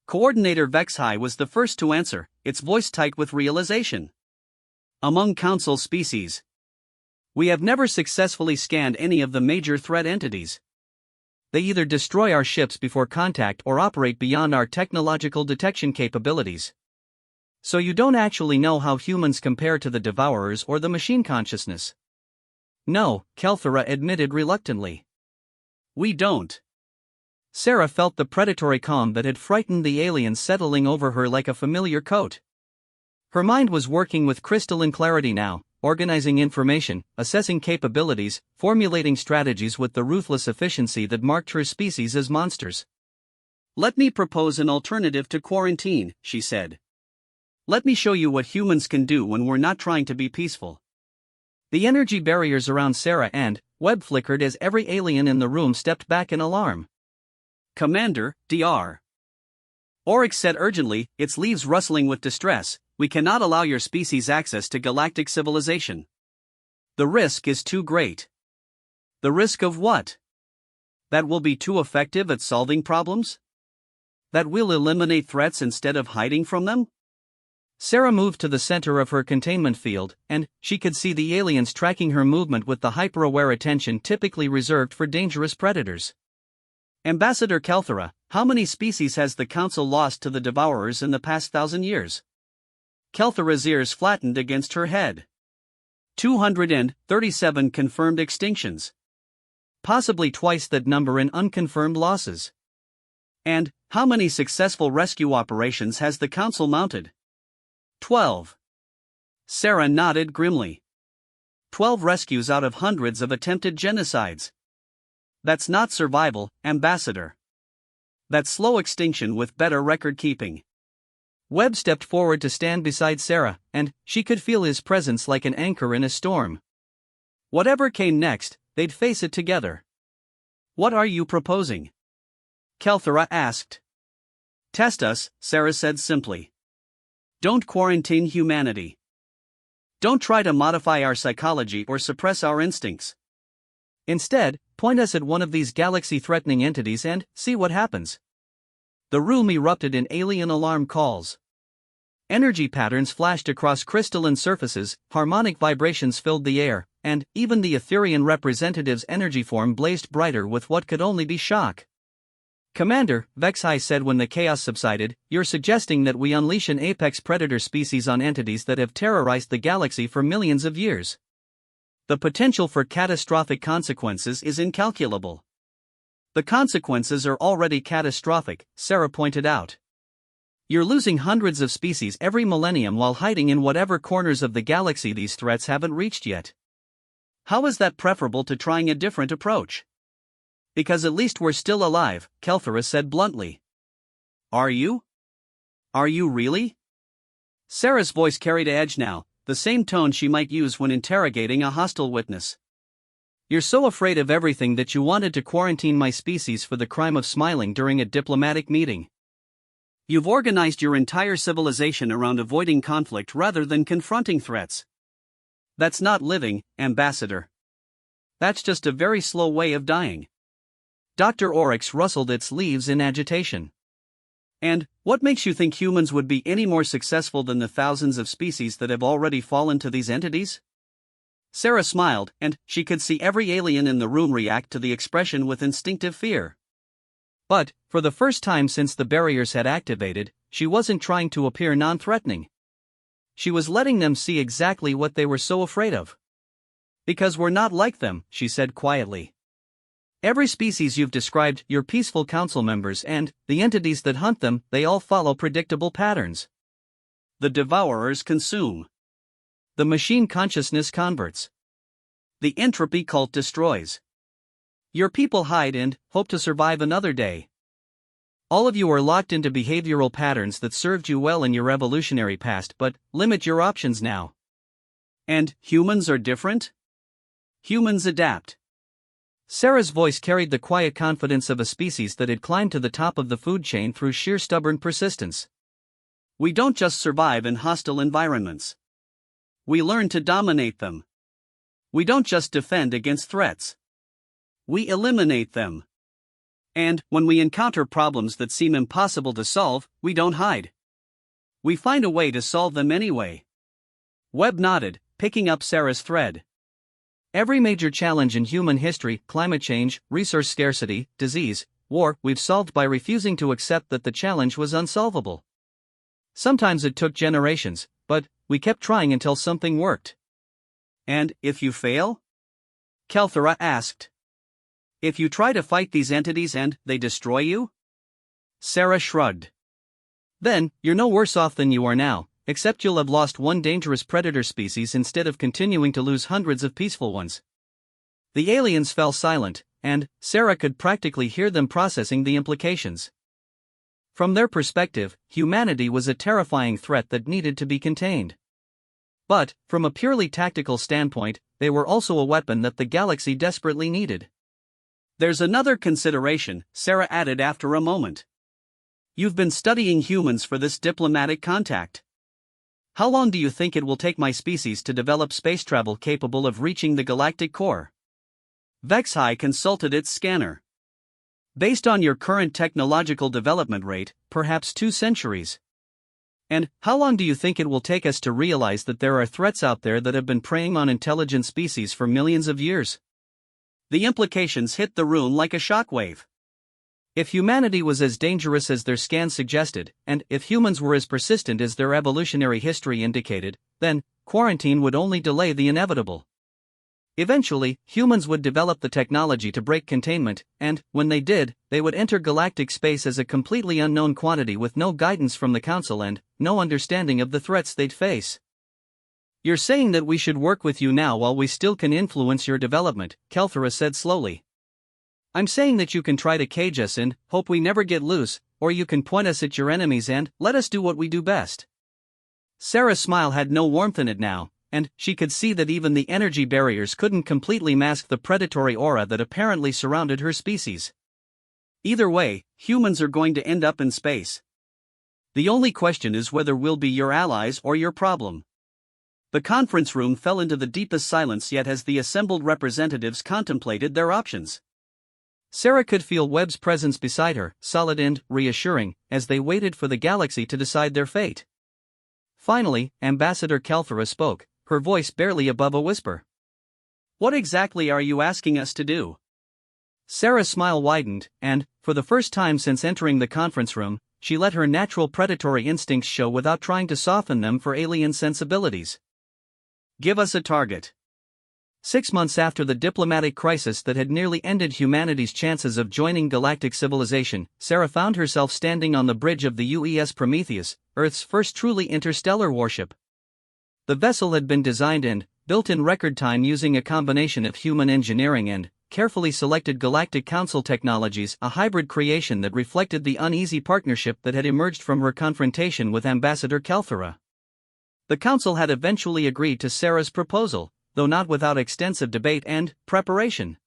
Coordinator Vexhai was the first to answer, its voice tight with realization. Among council species, we have never successfully scanned any of the major threat entities. They either destroy our ships before contact or operate beyond our technological detection capabilities. So you don't actually know how humans compare to the Devourers or the machine consciousness. No, Kelthera admitted reluctantly. We don't. Sarah felt the predatory calm that had frightened the aliens settling over her like a familiar coat. Her mind was working with crystalline clarity now, organizing information, assessing capabilities, formulating strategies with the ruthless efficiency that marked her species as monsters. Let me propose an alternative to quarantine, she said. Let me show you what humans can do when we're not trying to be peaceful. The energy barriers around Sarah and Webb flickered as every alien in the room stepped back in alarm. Commander, Dr. Oryx said urgently, its leaves rustling with distress, we cannot allow your species access to galactic civilization. The risk is too great. The risk of what? That we'll be too effective at solving problems? That we'll eliminate threats instead of hiding from them? Sarah moved to the center of her containment field, and she could see the aliens tracking her movement with the hyper-aware attention typically reserved for dangerous predators. Ambassador Kelthera, how many species has the Council lost to the Devourers in the past 1,000 years? Kelthera's ears flattened against her head. 237 confirmed extinctions. Possibly twice that number in unconfirmed losses. And how many successful rescue operations has the Council mounted? 12. Sarah nodded grimly. 12 rescues out of hundreds of attempted genocides. That's not survival, Ambassador. That's slow extinction with better record keeping. Webb stepped forward to stand beside Sarah, and she could feel his presence like an anchor in a storm. Whatever came next, they'd face it together. What are you proposing? Kelthera asked. Test us, Sarah said simply. Don't quarantine humanity. Don't try to modify our psychology or suppress our instincts. Instead, point us at one of these galaxy-threatening entities and see what happens. The room erupted in alien alarm calls. Energy patterns flashed across crystalline surfaces, harmonic vibrations filled the air, and even the Etherian representative's energy form blazed brighter with what could only be shock. Commander, Vexhai said when the chaos subsided, you're suggesting that we unleash an apex predator species on entities that have terrorized the galaxy for millions of years. The potential for catastrophic consequences is incalculable. The consequences are already catastrophic, Sarah pointed out. You're losing hundreds of species every millennium while hiding in whatever corners of the galaxy these threats haven't reached yet. How is that preferable to trying a different approach? Because at least we're still alive, Kelthera said bluntly. Are you? Are you really? Sarah's voice carried edge now, the same tone she might use when interrogating a hostile witness. You're so afraid of everything that you wanted to quarantine my species for the crime of smiling during a diplomatic meeting. You've organized your entire civilization around avoiding conflict rather than confronting threats. That's not living, Ambassador. That's just a very slow way of dying. Dr. Oryx rustled its leaves in agitation. And what makes you think humans would be any more successful than the thousands of species that have already fallen to these entities? Sarah smiled, and she could see every alien in the room react to the expression with instinctive fear. But, for the first time since the barriers had activated, she wasn't trying to appear non-threatening. She was letting them see exactly what they were so afraid of. Because we're not like them, she said quietly. Every species you've described, your peaceful council members and the entities that hunt them, they all follow predictable patterns. The Devourers consume. The machine consciousness converts. The entropy cult destroys. Your people hide and hope to survive another day. All of you are locked into behavioral patterns that served you well in your evolutionary past but limit your options now. And humans are different? Humans adapt. Sarah's voice carried the quiet confidence of a species that had climbed to the top of the food chain through sheer stubborn persistence. We don't just survive in hostile environments. We learn to dominate them. We don't just defend against threats. We eliminate them. And, when we encounter problems that seem impossible to solve, we don't hide. We find a way to solve them anyway. Webb nodded, picking up Sarah's thread. Every major challenge in human history, climate change, resource scarcity, disease, war, we've solved by refusing to accept that the challenge was unsolvable. Sometimes it took generations, but we kept trying until something worked. And, if you fail? Kelthera asked. If you try to fight these entities and they destroy you? Sarah shrugged. Then, you're no worse off than you are now, except you'll have lost one dangerous predator species instead of continuing to lose hundreds of peaceful ones. The aliens fell silent, and Sarah could practically hear them processing the implications. From their perspective, humanity was a terrifying threat that needed to be contained. But, from a purely tactical standpoint, they were also a weapon that the galaxy desperately needed. There's another consideration, Sarah added after a moment. You've been studying humans for this diplomatic contact. How long do you think it will take my species to develop space travel capable of reaching the galactic core? Vexhai consulted its scanner. Based on your current technological development rate, perhaps 2 centuries. And, how long do you think it will take us to realize that there are threats out there that have been preying on intelligent species for millions of years? The implications hit the room like a shockwave. If humanity was as dangerous as their scans suggested, and if humans were as persistent as their evolutionary history indicated, then quarantine would only delay the inevitable. Eventually, humans would develop the technology to break containment, and, when they did, they would enter galactic space as a completely unknown quantity with no guidance from the Council and no understanding of the threats they'd face. You're saying that we should work with you now while we still can influence your development, Kelthera said slowly. I'm saying that you can try to cage us and hope we never get loose, or you can point us at your enemies and let us do what we do best. Sarah's smile had no warmth in it now, and she could see that even the energy barriers couldn't completely mask the predatory aura that apparently surrounded her species. Either way, humans are going to end up in space. The only question is whether we'll be your allies or your problem. The conference room fell into the deepest silence yet as the assembled representatives contemplated their options. Sarah could feel Webb's presence beside her, solid and reassuring, as they waited for the galaxy to decide their fate. Finally, Ambassador Kelthera spoke, her voice barely above a whisper. What exactly are you asking us to do? Sarah's smile widened, and, for the first time since entering the conference room, she let her natural predatory instincts show without trying to soften them for alien sensibilities. Give us a target. 6 months after the diplomatic crisis that had nearly ended humanity's chances of joining galactic civilization, Sarah found herself standing on the bridge of the UES Prometheus, Earth's first truly interstellar warship. The vessel had been designed and built in record time using a combination of human engineering and carefully selected Galactic Council technologies, a hybrid creation that reflected the uneasy partnership that had emerged from her confrontation with Ambassador Kelthera. The Council had eventually agreed to Sarah's proposal, though not without extensive debate and preparation.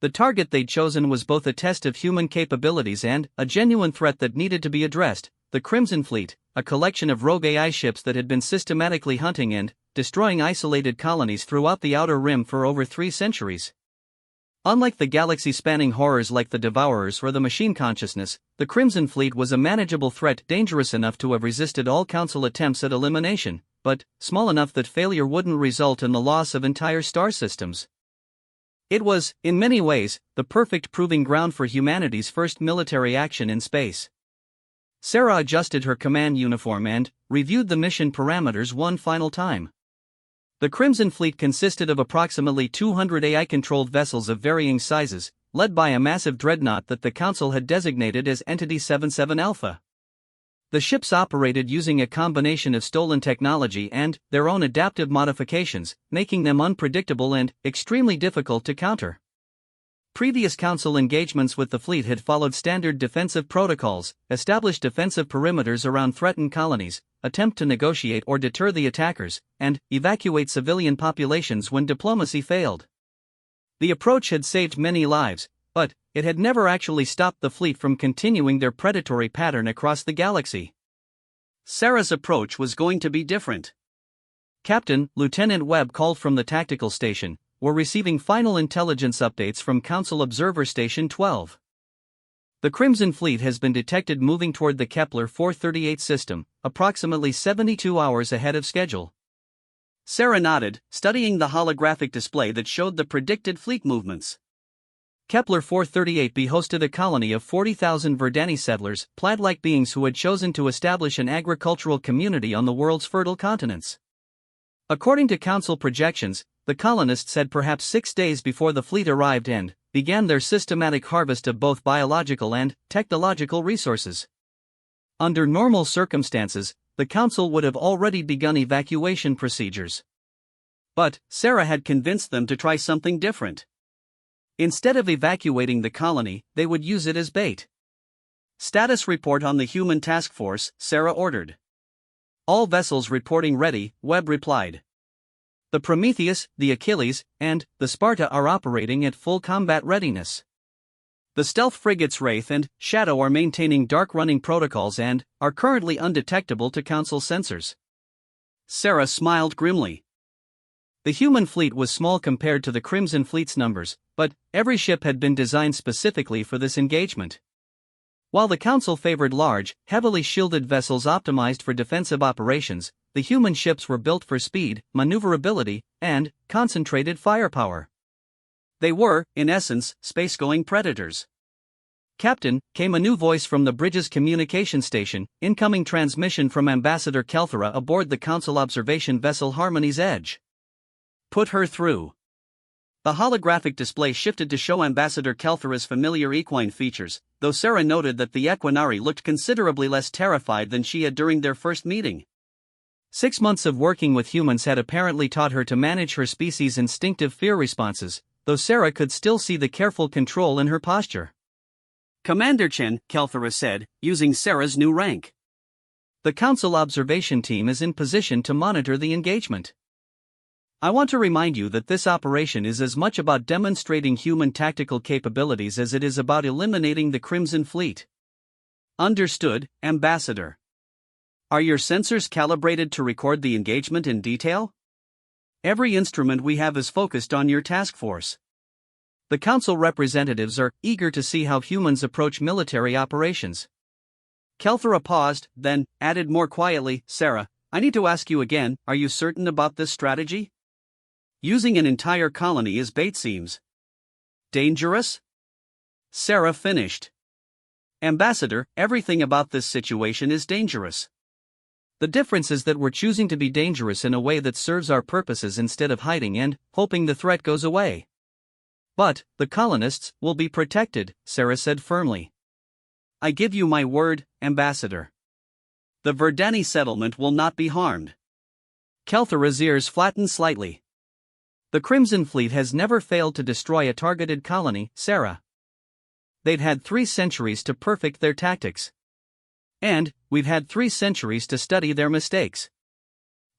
The target they'd chosen was both a test of human capabilities and a genuine threat that needed to be addressed: the Crimson Fleet, a collection of rogue AI ships that had been systematically hunting and destroying isolated colonies throughout the Outer Rim for over 3 centuries. Unlike the galaxy-spanning horrors like the Devourers or the Machine Consciousness, the Crimson Fleet was a manageable threat dangerous enough to have resisted all Council attempts at elimination, but small enough that failure wouldn't result in the loss of entire star systems. It was, in many ways, the perfect proving ground for humanity's first military action in space. Sarah adjusted her command uniform and reviewed the mission parameters one final time. The Crimson Fleet consisted of approximately 200 AI-controlled vessels of varying sizes, led by a massive dreadnought that the Council had designated as Entity 77 Alpha. The ships operated using a combination of stolen technology and their own adaptive modifications, making them unpredictable and extremely difficult to counter. Previous Council engagements with the fleet had followed standard defensive protocols, established defensive perimeters around threatened colonies, attempt to negotiate or deter the attackers, and evacuate civilian populations when diplomacy failed. The approach had saved many lives, but it had never actually stopped the fleet from continuing their predatory pattern across the galaxy. Sarah's approach was going to be different. Captain, Lieutenant Webb called from the tactical station. We're receiving final intelligence updates from Council Observer Station 12. The Crimson Fleet has been detected moving toward the Kepler 438 system, approximately 72 hours ahead of schedule. Sarah nodded, studying the holographic display that showed the predicted fleet movements. Kepler 438b hosted a colony of 40,000 Verdani settlers, plaid-like beings who had chosen to establish an agricultural community on the world's fertile continents. According to Council projections, the colonists had perhaps 6 days before the fleet arrived and began their systematic harvest of both biological and technological resources. Under normal circumstances, the Council would have already begun evacuation procedures. But Sarah had convinced them to try something different. Instead of evacuating the colony, they would use it as bait. Status report on the human task force, Sarah ordered. All vessels reporting ready, Webb replied. The Prometheus, the Achilles, and the Sparta are operating at full combat readiness. The stealth frigates Wraith and Shadow are maintaining dark running protocols and are currently undetectable to Council sensors. Sarah smiled grimly. The human fleet was small compared to the Crimson Fleet's numbers, but every ship had been designed specifically for this engagement. While the Council favored large, heavily shielded vessels optimized for defensive operations, the human ships were built for speed, maneuverability, and concentrated firepower. They were, in essence, space-going predators. Captain, came a new voice from the bridge's communication station, incoming transmission from Ambassador Kelthera aboard the Council observation vessel Harmony's Edge. Put her through. The holographic display shifted to show Ambassador Kelthera's familiar equine features, though Sarah noted that the Equinari looked considerably less terrified than she had during their first meeting. 6 months of working with humans had apparently taught her to manage her species' instinctive fear responses, though Sarah could still see the careful control in her posture. Commander Chen, Kelthera said, using Sarah's new rank. The Council observation team is in position to monitor the engagement. I want to remind you that this operation is as much about demonstrating human tactical capabilities as it is about eliminating the Crimson Fleet. Understood, Ambassador. Are your sensors calibrated to record the engagement in detail? Every instrument we have is focused on your task force. The Council representatives are eager to see how humans approach military operations. Kelthera paused, then added more quietly, Sarah, I need to ask you again, are you certain about this strategy? Using an entire colony as bait seems dangerous? Sarah finished. Ambassador, everything about this situation is dangerous. The difference is that we're choosing to be dangerous in a way that serves our purposes instead of hiding and hoping the threat goes away. But the colonists will be protected, Sarah said firmly. I give you my word, Ambassador. The Verdani settlement will not be harmed. Kelthera's ears flattened slightly. The Crimson Fleet has never failed to destroy a targeted colony, Sarah. They'd had 3 centuries to perfect their tactics. And we've had 3 centuries to study their mistakes.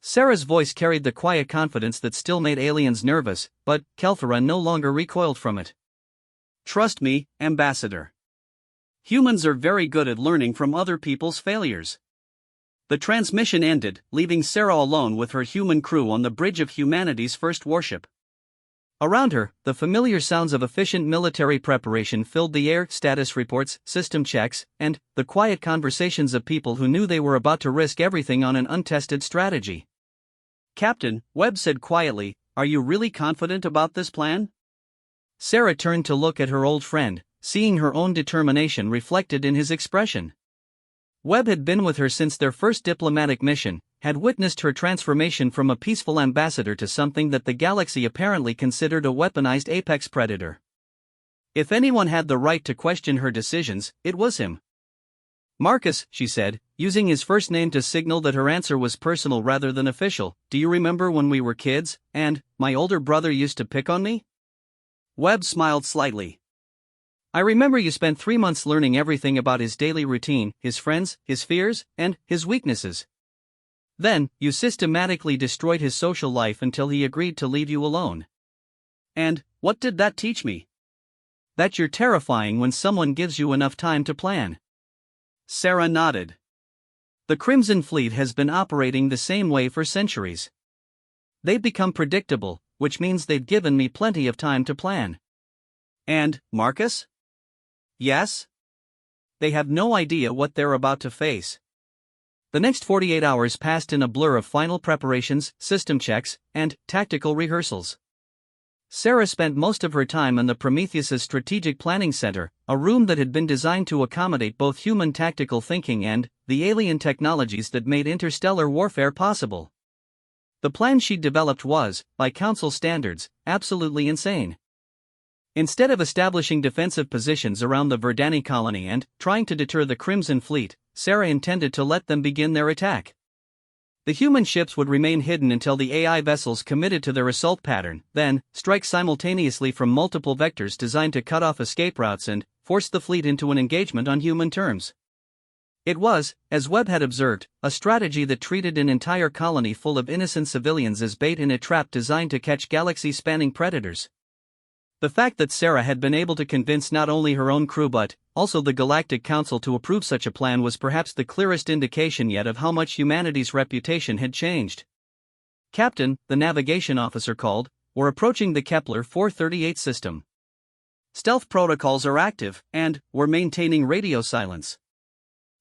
Sarah's voice carried the quiet confidence that still made aliens nervous, but Kelthera no longer recoiled from it. Trust me, Ambassador. Humans are very good at learning from other people's failures. The transmission ended, leaving Sarah alone with her human crew on the bridge of humanity's first warship. Around her, the familiar sounds of efficient military preparation filled the air, status reports, system checks, and the quiet conversations of people who knew they were about to risk everything on an untested strategy. Captain, Webb said quietly, are you really confident about this plan? Sarah turned to look at her old friend, seeing her own determination reflected in his expression. Webb had been with her since their first diplomatic mission, had witnessed her transformation from a peaceful ambassador to something that the galaxy apparently considered a weaponized apex predator. If anyone had the right to question her decisions, it was him. Marcus, she said, using his first name to signal that her answer was personal rather than official, do you remember when we were kids, and my older brother used to pick on me? Webb smiled slightly. I remember you spent 3 months learning everything about his daily routine, his friends, his fears, and his weaknesses. Then, you systematically destroyed his social life until he agreed to leave you alone. And what did that teach me? That you're terrifying when someone gives you enough time to plan. Sarah nodded. The Crimson Fleet has been operating the same way for centuries. They've become predictable, which means they've given me plenty of time to plan. And, Marcus? Yes? They have no idea what they're about to face. The next 48 hours passed in a blur of final preparations, system checks, and tactical rehearsals. Sarah spent most of her time in the Prometheus's Strategic Planning Center, a room that had been designed to accommodate both human tactical thinking and the alien technologies that made interstellar warfare possible. The plan she'd developed was, by Council standards, absolutely insane. Instead of establishing defensive positions around the Verdani colony and trying to deter the Crimson Fleet, Sarah intended to let them begin their attack. The human ships would remain hidden until the AI vessels committed to their assault pattern, then strike simultaneously from multiple vectors designed to cut off escape routes and force the fleet into an engagement on human terms. It was, as Webb had observed, a strategy that treated an entire colony full of innocent civilians as bait in a trap designed to catch galaxy-spanning predators. The fact that Sarah had been able to convince not only her own crew but also the Galactic Council to approve such a plan was perhaps the clearest indication yet of how much humanity's reputation had changed. "Captain," the navigation officer called, "we're approaching the Kepler 438 system. Stealth protocols are active, and we're maintaining radio silence."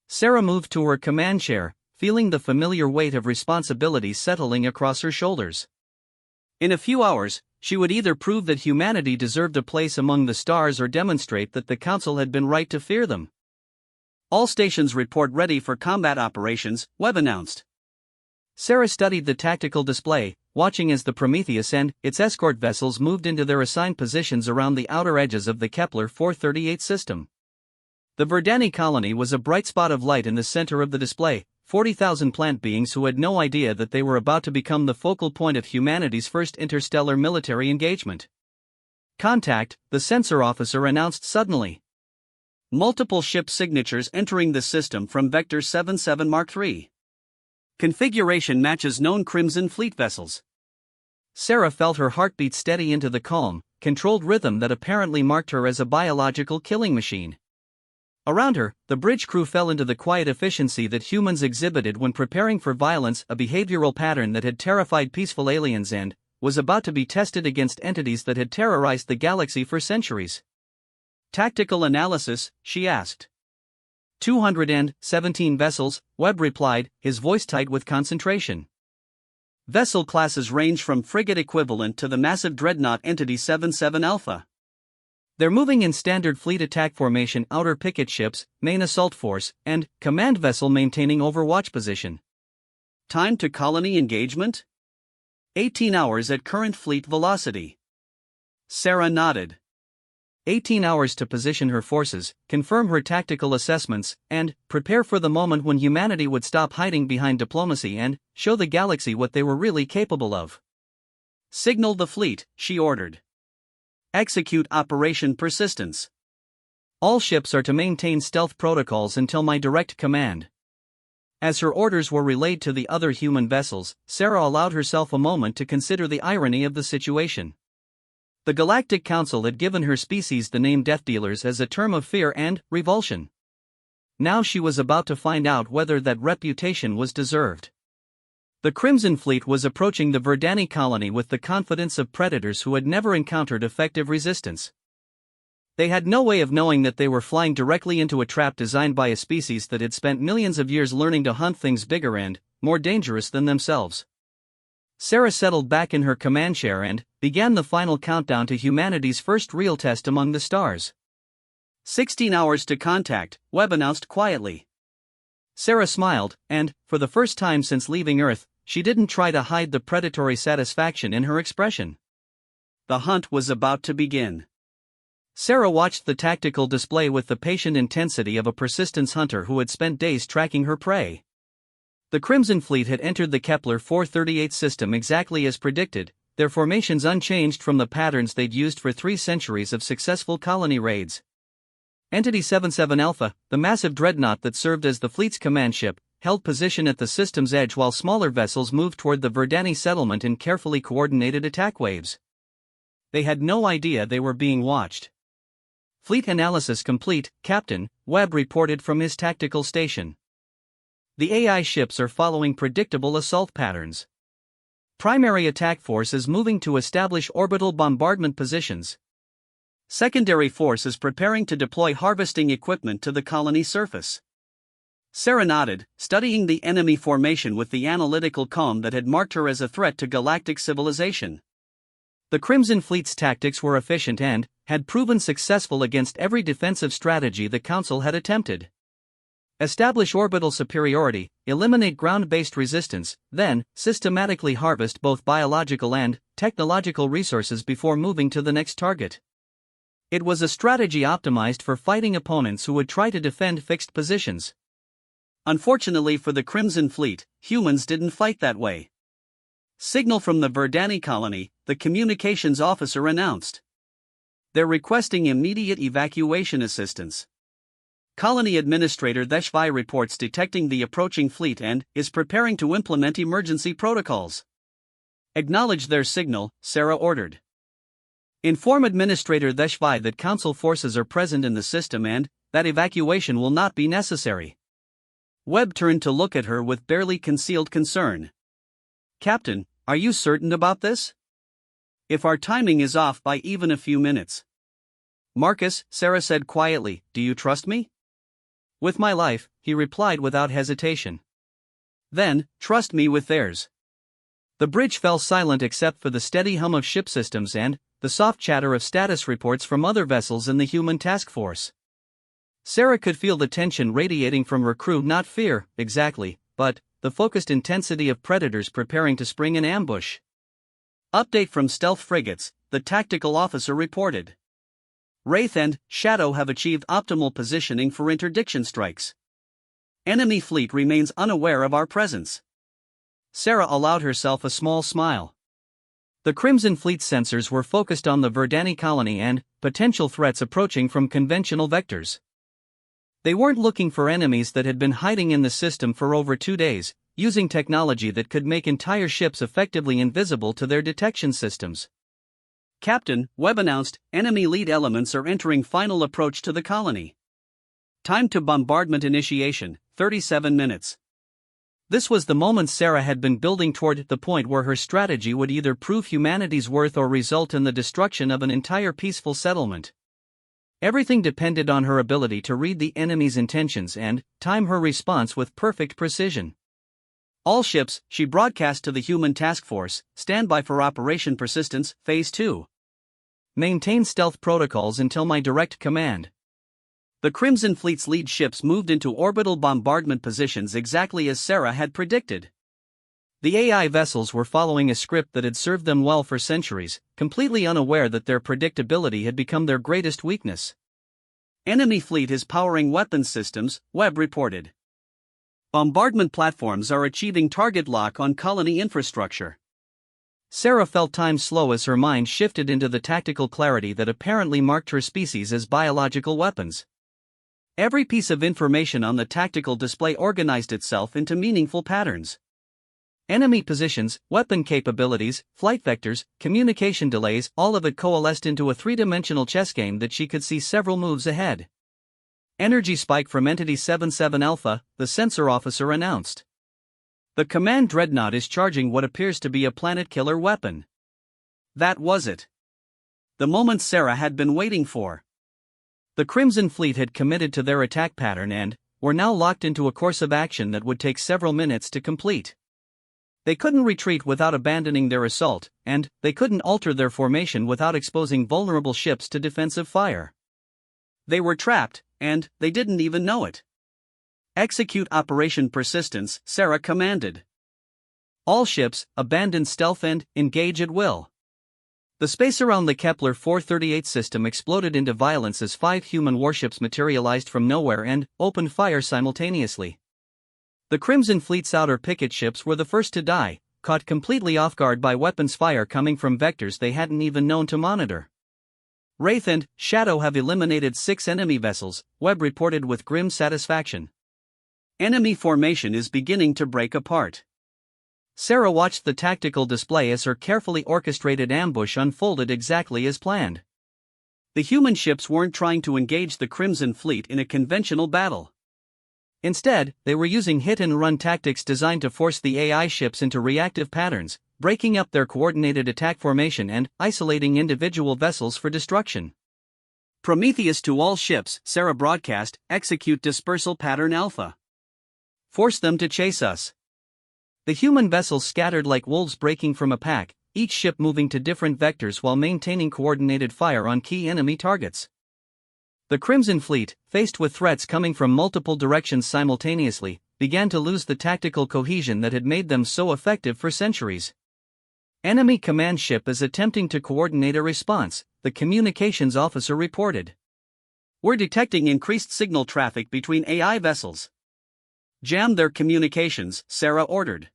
Sarah moved to her command chair, feeling the familiar weight of responsibility settling across her shoulders. In a few hours, she would either prove that humanity deserved a place among the stars or demonstrate that the Council had been right to fear them. "All stations report ready for combat operations," Webb announced. Sarah studied the tactical display, watching as the Prometheus and its escort vessels moved into their assigned positions around the outer edges of the Kepler 438 system. The Verdani colony was a bright spot of light in the center of the display, 40,000 plant beings who had no idea that they were about to become the focal point of humanity's first interstellar military engagement. "Contact," the sensor officer announced suddenly. "Multiple ship signatures entering the system from Vector 77 Mark III. Configuration matches known Crimson Fleet vessels." Sarah felt her heartbeat steady into the calm, controlled rhythm that apparently marked her as a biological killing machine. Around her, the bridge crew fell into the quiet efficiency that humans exhibited when preparing for violence, a behavioral pattern that had terrified peaceful aliens and was about to be tested against entities that had terrorized the galaxy for centuries. "Tactical analysis?" she asked. 217 vessels, Webb replied, his voice tight with concentration. "Vessel classes range from frigate equivalent to the massive dreadnought Entity 77 Alpha. They're moving in standard fleet attack formation, outer picket ships, main assault force, and command vessel maintaining overwatch position. Time to colony engagement? 18 hours at current fleet velocity." Sarah nodded. 18 hours to position her forces, confirm her tactical assessments, and prepare for the moment when humanity would stop hiding behind diplomacy and show the galaxy what they were really capable of. "Signal the fleet," she ordered. "Execute Operation Persistence. All ships are to maintain stealth protocols until my direct command." As her orders were relayed to the other human vessels, Sarah allowed herself a moment to consider the irony of the situation. The Galactic Council had given her species the name Death Dealers as a term of fear and revulsion. Now she was about to find out whether that reputation was deserved. The Crimson Fleet was approaching the Verdani colony with the confidence of predators who had never encountered effective resistance. They had no way of knowing that they were flying directly into a trap designed by a species that had spent millions of years learning to hunt things bigger and more dangerous than themselves. Sarah settled back in her command chair and began the final countdown to humanity's first real test among the stars. 16 hours to contact," Webb announced quietly. Sarah smiled, and, for the first time since leaving Earth, she didn't try to hide the predatory satisfaction in her expression. The hunt was about to begin. Sarah watched the tactical display with the patient intensity of a persistence hunter who had spent days tracking her prey. The Crimson Fleet had entered the Kepler 438 system exactly as predicted, their formations unchanged from the patterns they'd used for 3 centuries of successful colony raids. Entity 77 Alpha, the massive dreadnought that served as the fleet's command ship, held position at the system's edge while smaller vessels moved toward the Verdani settlement in carefully coordinated attack waves. they had no idea they were being watched. Fleet analysis complete, Captain, Webb reported from his tactical station. The AI ships are following predictable assault patterns. Primary attack force is moving to establish orbital bombardment positions. Secondary force is preparing to deploy harvesting equipment to the colony surface. Sarah nodded, studying the enemy formation with the analytical calm that had marked her as a threat to galactic civilization. The Crimson Fleet's tactics were efficient and had proven successful against every defensive strategy the Council had attempted. Establish orbital superiority, eliminate ground-based resistance, then systematically harvest both biological and technological resources before moving to the next target. It was a strategy optimized for fighting opponents who would try to defend fixed positions. Unfortunately for the Crimson Fleet, humans didn't fight that way. Signal from the Verdani colony, the communications officer announced. They're requesting immediate evacuation assistance. Colony Administrator HFY reports detecting the approaching fleet and is preparing to implement emergency protocols. Acknowledge their signal, Sarah ordered. Inform Administrator HFY that Council forces are present in the system and that evacuation will not be necessary. Webb turned to look at her with barely concealed concern. Captain, are you certain about this? If our timing is off by even a few minutes. Marcus, Sarah said quietly, do you trust me? With my life, he replied without hesitation. Then, trust me with theirs. The bridge fell silent except for the steady hum of ship systems and the soft chatter of status reports from other vessels in the human task force. Sarah could feel the tension radiating from her crew, not fear, exactly, but the focused intensity of predators preparing to spring an ambush. Update from stealth frigates, the tactical officer reported. Wraith and Shadow have achieved optimal positioning for interdiction strikes. Enemy fleet remains unaware of our presence. Sarah allowed herself a small smile. The Crimson Fleet sensors were focused on the Verdani colony and potential threats approaching from conventional vectors. They weren't looking for enemies that had been hiding in the system for over 2 days, using technology that could make entire ships effectively invisible to their detection systems. Captain, Webb announced, enemy lead elements are entering final approach to the colony. Time to bombardment initiation, 37 minutes. This was the moment Sarah had been building toward, the point where her strategy would either prove humanity's worth or result in the destruction of an entire peaceful settlement. Everything depended on her ability to read the enemy's intentions and time her response with perfect precision. All ships, she broadcast to the human task force, stand by for Operation Persistence, Phase 2. Maintain stealth protocols until my direct command. The Crimson Fleet's lead ships moved into orbital bombardment positions exactly as Sarah had predicted. The AI vessels were following a script that had served them well for centuries, completely unaware that their predictability had become their greatest weakness. Enemy fleet is powering weapons systems, Webb reported. Bombardment platforms are achieving target lock on colony infrastructure. Sarah felt time slow as her mind shifted into the tactical clarity that apparently marked her species as biological weapons. Every piece of information on the tactical display organized itself into meaningful patterns. Enemy positions, weapon capabilities, flight vectors, communication delays, all of it coalesced into a three-dimensional chess game that she could see several moves ahead. Energy spike from Entity 77 Alpha, the sensor officer announced. The command dreadnought is charging what appears to be a planet-killer weapon. That was it. The moment Sarah had been waiting for. The Crimson Fleet had committed to their attack pattern and were now locked into a course of action that would take several minutes to complete. They couldn't retreat without abandoning their assault, and they couldn't alter their formation without exposing vulnerable ships to defensive fire. They were trapped, and they didn't even know it. Execute Operation Persistence, Sarah commanded. All ships, abandon stealth and engage at will. The space around the Kepler 438 system exploded into violence as 5 human warships materialized from nowhere and opened fire simultaneously. The Crimson Fleet's outer picket ships were the first to die, caught completely off guard by weapons fire coming from vectors they hadn't even known to monitor. Wraith and Shadow have eliminated 6 enemy vessels, Webb reported with grim satisfaction. Enemy formation is beginning to break apart. Sarah watched the tactical display as her carefully orchestrated ambush unfolded exactly as planned. The human ships weren't trying to engage the Crimson Fleet in a conventional battle. Instead, they were using hit-and-run tactics designed to force the AI ships into reactive patterns, breaking up their coordinated attack formation and isolating individual vessels for destruction. Prometheus to all ships, Sarah broadcast, execute dispersal pattern alpha. Force them to chase us. The human vessels scattered like wolves breaking from a pack, each ship moving to different vectors while maintaining coordinated fire on key enemy targets. The Crimson Fleet, faced with threats coming from multiple directions simultaneously, began to lose the tactical cohesion that had made them so effective for centuries. Enemy command ship is attempting to coordinate a response, the communications officer reported. We're detecting increased signal traffic between AI vessels. Jam their communications, Sarah ordered.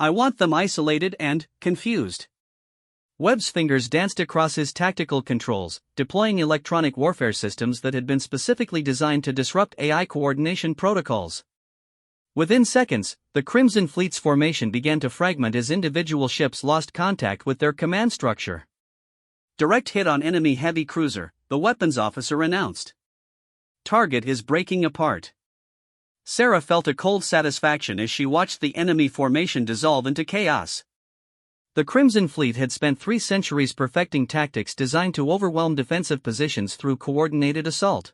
I want them isolated and confused. Webb's fingers danced across his tactical controls, deploying electronic warfare systems that had been specifically designed to disrupt AI coordination protocols. Within seconds, the Crimson Fleet's formation began to fragment as individual ships lost contact with their command structure. Direct hit on enemy heavy cruiser, the weapons officer announced. Target is breaking apart. Sarah felt a cold satisfaction as she watched the enemy formation dissolve into chaos. The Crimson Fleet had spent 3 centuries perfecting tactics designed to overwhelm defensive positions through coordinated assault.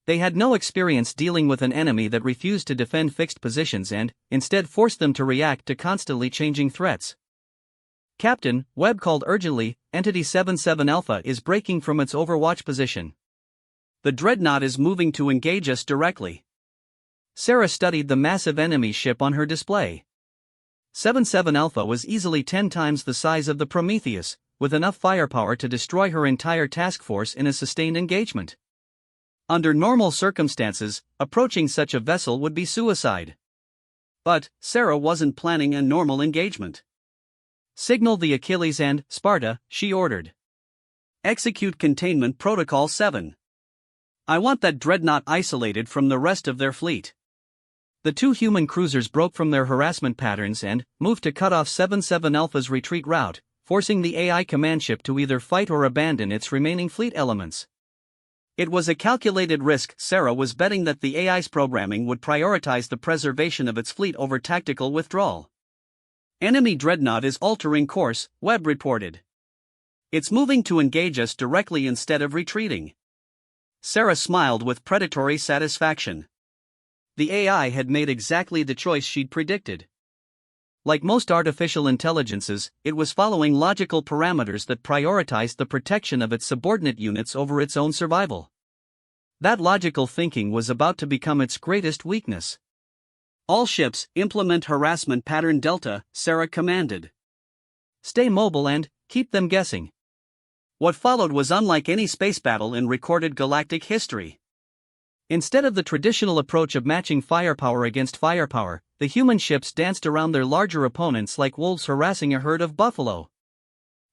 They had no experience dealing with an enemy that refused to defend fixed positions and, instead, forced them to react to constantly changing threats. Captain, Webb called urgently, Entity 77 Alpha is breaking from its overwatch position. The dreadnought is moving to engage us directly. Sarah studied the massive enemy ship on her display. 77 Alpha was easily 10 times the size of the Prometheus, with enough firepower to destroy her entire task force in a sustained engagement. Under normal circumstances, approaching such a vessel would be suicide. But Sarah wasn't planning a normal engagement. Signal the Achilles and Sparta, she ordered. Execute Containment Protocol 7. I want that dreadnought isolated from the rest of their fleet. The 2 human cruisers broke from their harassment patterns and moved to cut off 77 Alpha's retreat route, forcing the AI command ship to either fight or abandon its remaining fleet elements. It was a calculated risk. Sarah was betting that the AI's programming would prioritize the preservation of its fleet over tactical withdrawal. Enemy dreadnought is altering course, Webb reported. It's moving to engage us directly instead of retreating. Sarah smiled with predatory satisfaction. The AI had made exactly the choice she'd predicted. Like most artificial intelligences, it was following logical parameters that prioritized the protection of its subordinate units over its own survival. That logical thinking was about to become its greatest weakness. All ships, implement harassment pattern Delta, Sarah commanded. Stay mobile and keep them guessing. What followed was unlike any space battle in recorded galactic history. Instead of the traditional approach of matching firepower against firepower, the human ships danced around their larger opponents like wolves harassing a herd of buffalo.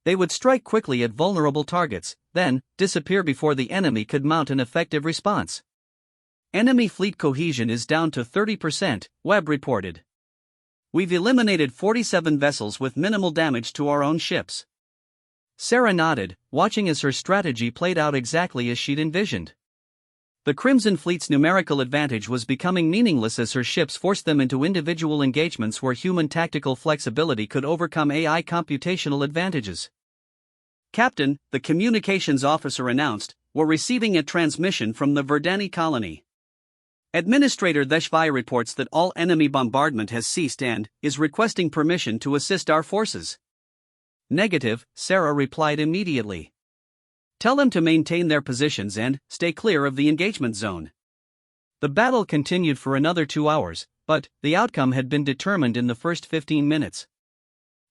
They would strike quickly at vulnerable targets, then disappear before the enemy could mount an effective response. Enemy fleet cohesion is down to 30%, Webb reported. We've eliminated 47 vessels with minimal damage to our own ships. Sarah nodded, watching as her strategy played out exactly as she'd envisioned. The Crimson Fleet's numerical advantage was becoming meaningless as her ships forced them into individual engagements where human tactical flexibility could overcome AI computational advantages. Captain, the communications officer announced, we're receiving a transmission from the Verdani colony. Administrator HFY reports that all enemy bombardment has ceased and is requesting permission to assist our forces. Negative, Sarah replied immediately. Tell them to maintain their positions and stay clear of the engagement zone. The battle continued for another 2 hours, but the outcome had been determined in the first 15 minutes.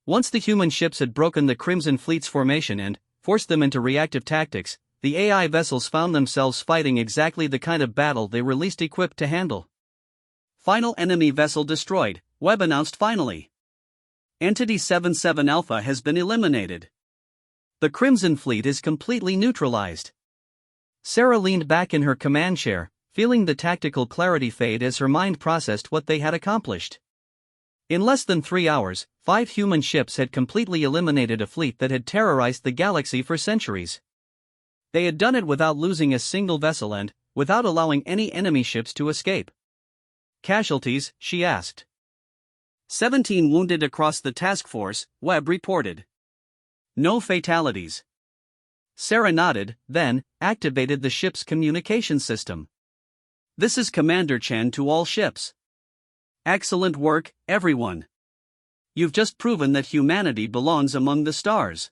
Once the human ships had broken the Crimson Fleet's formation and forced them into reactive tactics, the AI vessels found themselves fighting exactly the kind of battle they were least equipped to handle. Final enemy vessel destroyed, Webb announced finally. Entity 77 Alpha has been eliminated. The Crimson Fleet is completely neutralized. Sarah leaned back in her command chair, feeling the tactical clarity fade as her mind processed what they had accomplished. In less than 3 hours, 5 human ships had completely eliminated a fleet that had terrorized the galaxy for centuries. They had done it without losing a single vessel and without allowing any enemy ships to escape. Casualties, she asked. 17 wounded across the task force, Webb reported. No fatalities. Sarah nodded, then activated the ship's communication system. This is Commander Chen to all ships. Excellent work, everyone. You've just proven that humanity belongs among the stars.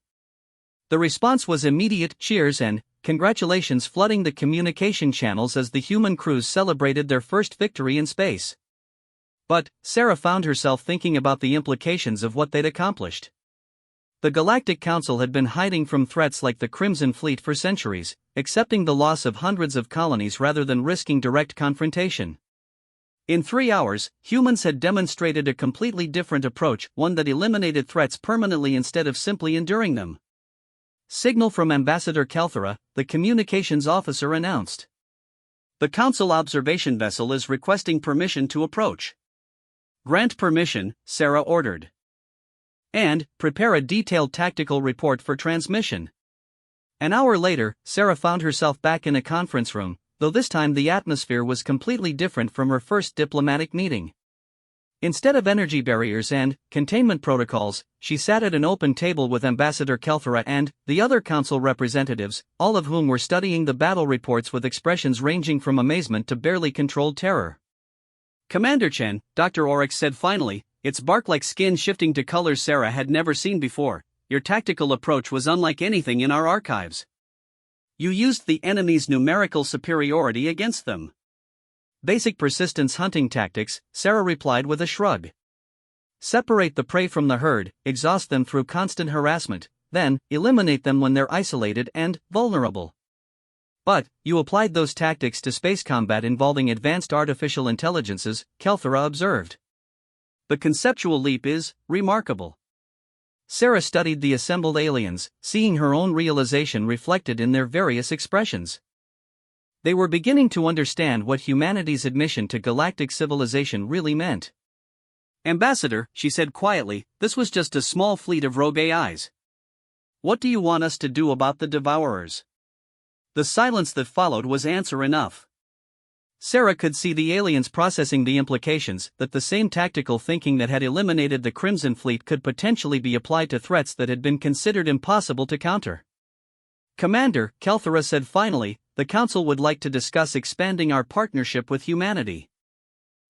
The response was immediate cheers and congratulations flooding the communication channels as the human crews celebrated their first victory in space. But Sarah found herself thinking about the implications of what they'd accomplished. The Galactic Council had been hiding from threats like the Crimson Fleet for centuries, accepting the loss of hundreds of colonies rather than risking direct confrontation. In 3 hours, humans had demonstrated a completely different approach, one that eliminated threats permanently instead of simply enduring them. Signal from Ambassador Kelthera, the communications officer announced. The Council observation vessel is requesting permission to approach. Grant permission, Sarah ordered. And prepare a detailed tactical report for transmission. An hour later, Sarah found herself back in a conference room, though this time the atmosphere was completely different from her first diplomatic meeting. Instead of energy barriers and containment protocols, she sat at an open table with Ambassador Kelthera and the other council representatives, all of whom were studying the battle reports with expressions ranging from amazement to barely controlled terror. Commander Chen, Dr. Oryx said finally, its bark-like skin shifting to colors Sarah had never seen before. Your tactical approach was unlike anything in our archives. You used the enemy's numerical superiority against them. Basic persistence hunting tactics, Sarah replied with a shrug. Separate the prey from the herd, exhaust them through constant harassment, then eliminate them when they're isolated and vulnerable. But you applied those tactics to space combat involving advanced artificial intelligences, Kelthera observed. The conceptual leap is remarkable. Sarah studied the assembled aliens, seeing her own realization reflected in their various expressions. They were beginning to understand what humanity's admission to galactic civilization really meant. Ambassador, she said quietly, this was just a small fleet of rogue AIs. What do you want us to do about the Devourers? The silence that followed was answer enough. Sarah could see the aliens processing the implications that the same tactical thinking that had eliminated the Crimson Fleet could potentially be applied to threats that had been considered impossible to counter. Commander, Kelthera said finally, the Council would like to discuss expanding our partnership with humanity.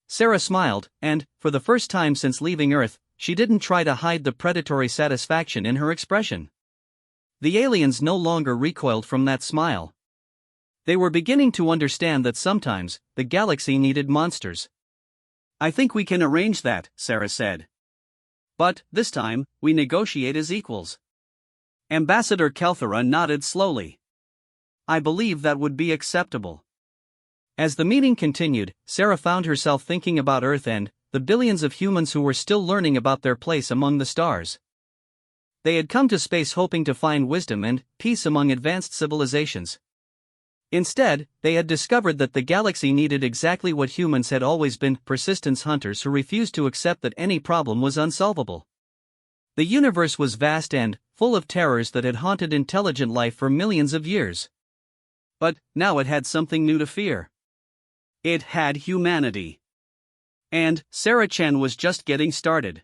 Sarah smiled, and, for the first time since leaving Earth, she didn't try to hide the predatory satisfaction in her expression. The aliens no longer recoiled from that smile. They were beginning to understand that sometimes, the galaxy needed monsters. I think we can arrange that, Sarah said. But, this time, we negotiate as equals. Ambassador Kelthera nodded slowly. I believe that would be acceptable. As the meeting continued, Sarah found herself thinking about Earth and the billions of humans who were still learning about their place among the stars. They had come to space hoping to find wisdom and peace among advanced civilizations. Instead, they had discovered that the galaxy needed exactly what humans had always been, persistence hunters who refused to accept that any problem was unsolvable. The universe was vast and full of terrors that had haunted intelligent life for millions of years. But now it had something new to fear. It had humanity. And Sarah Chen was just getting started.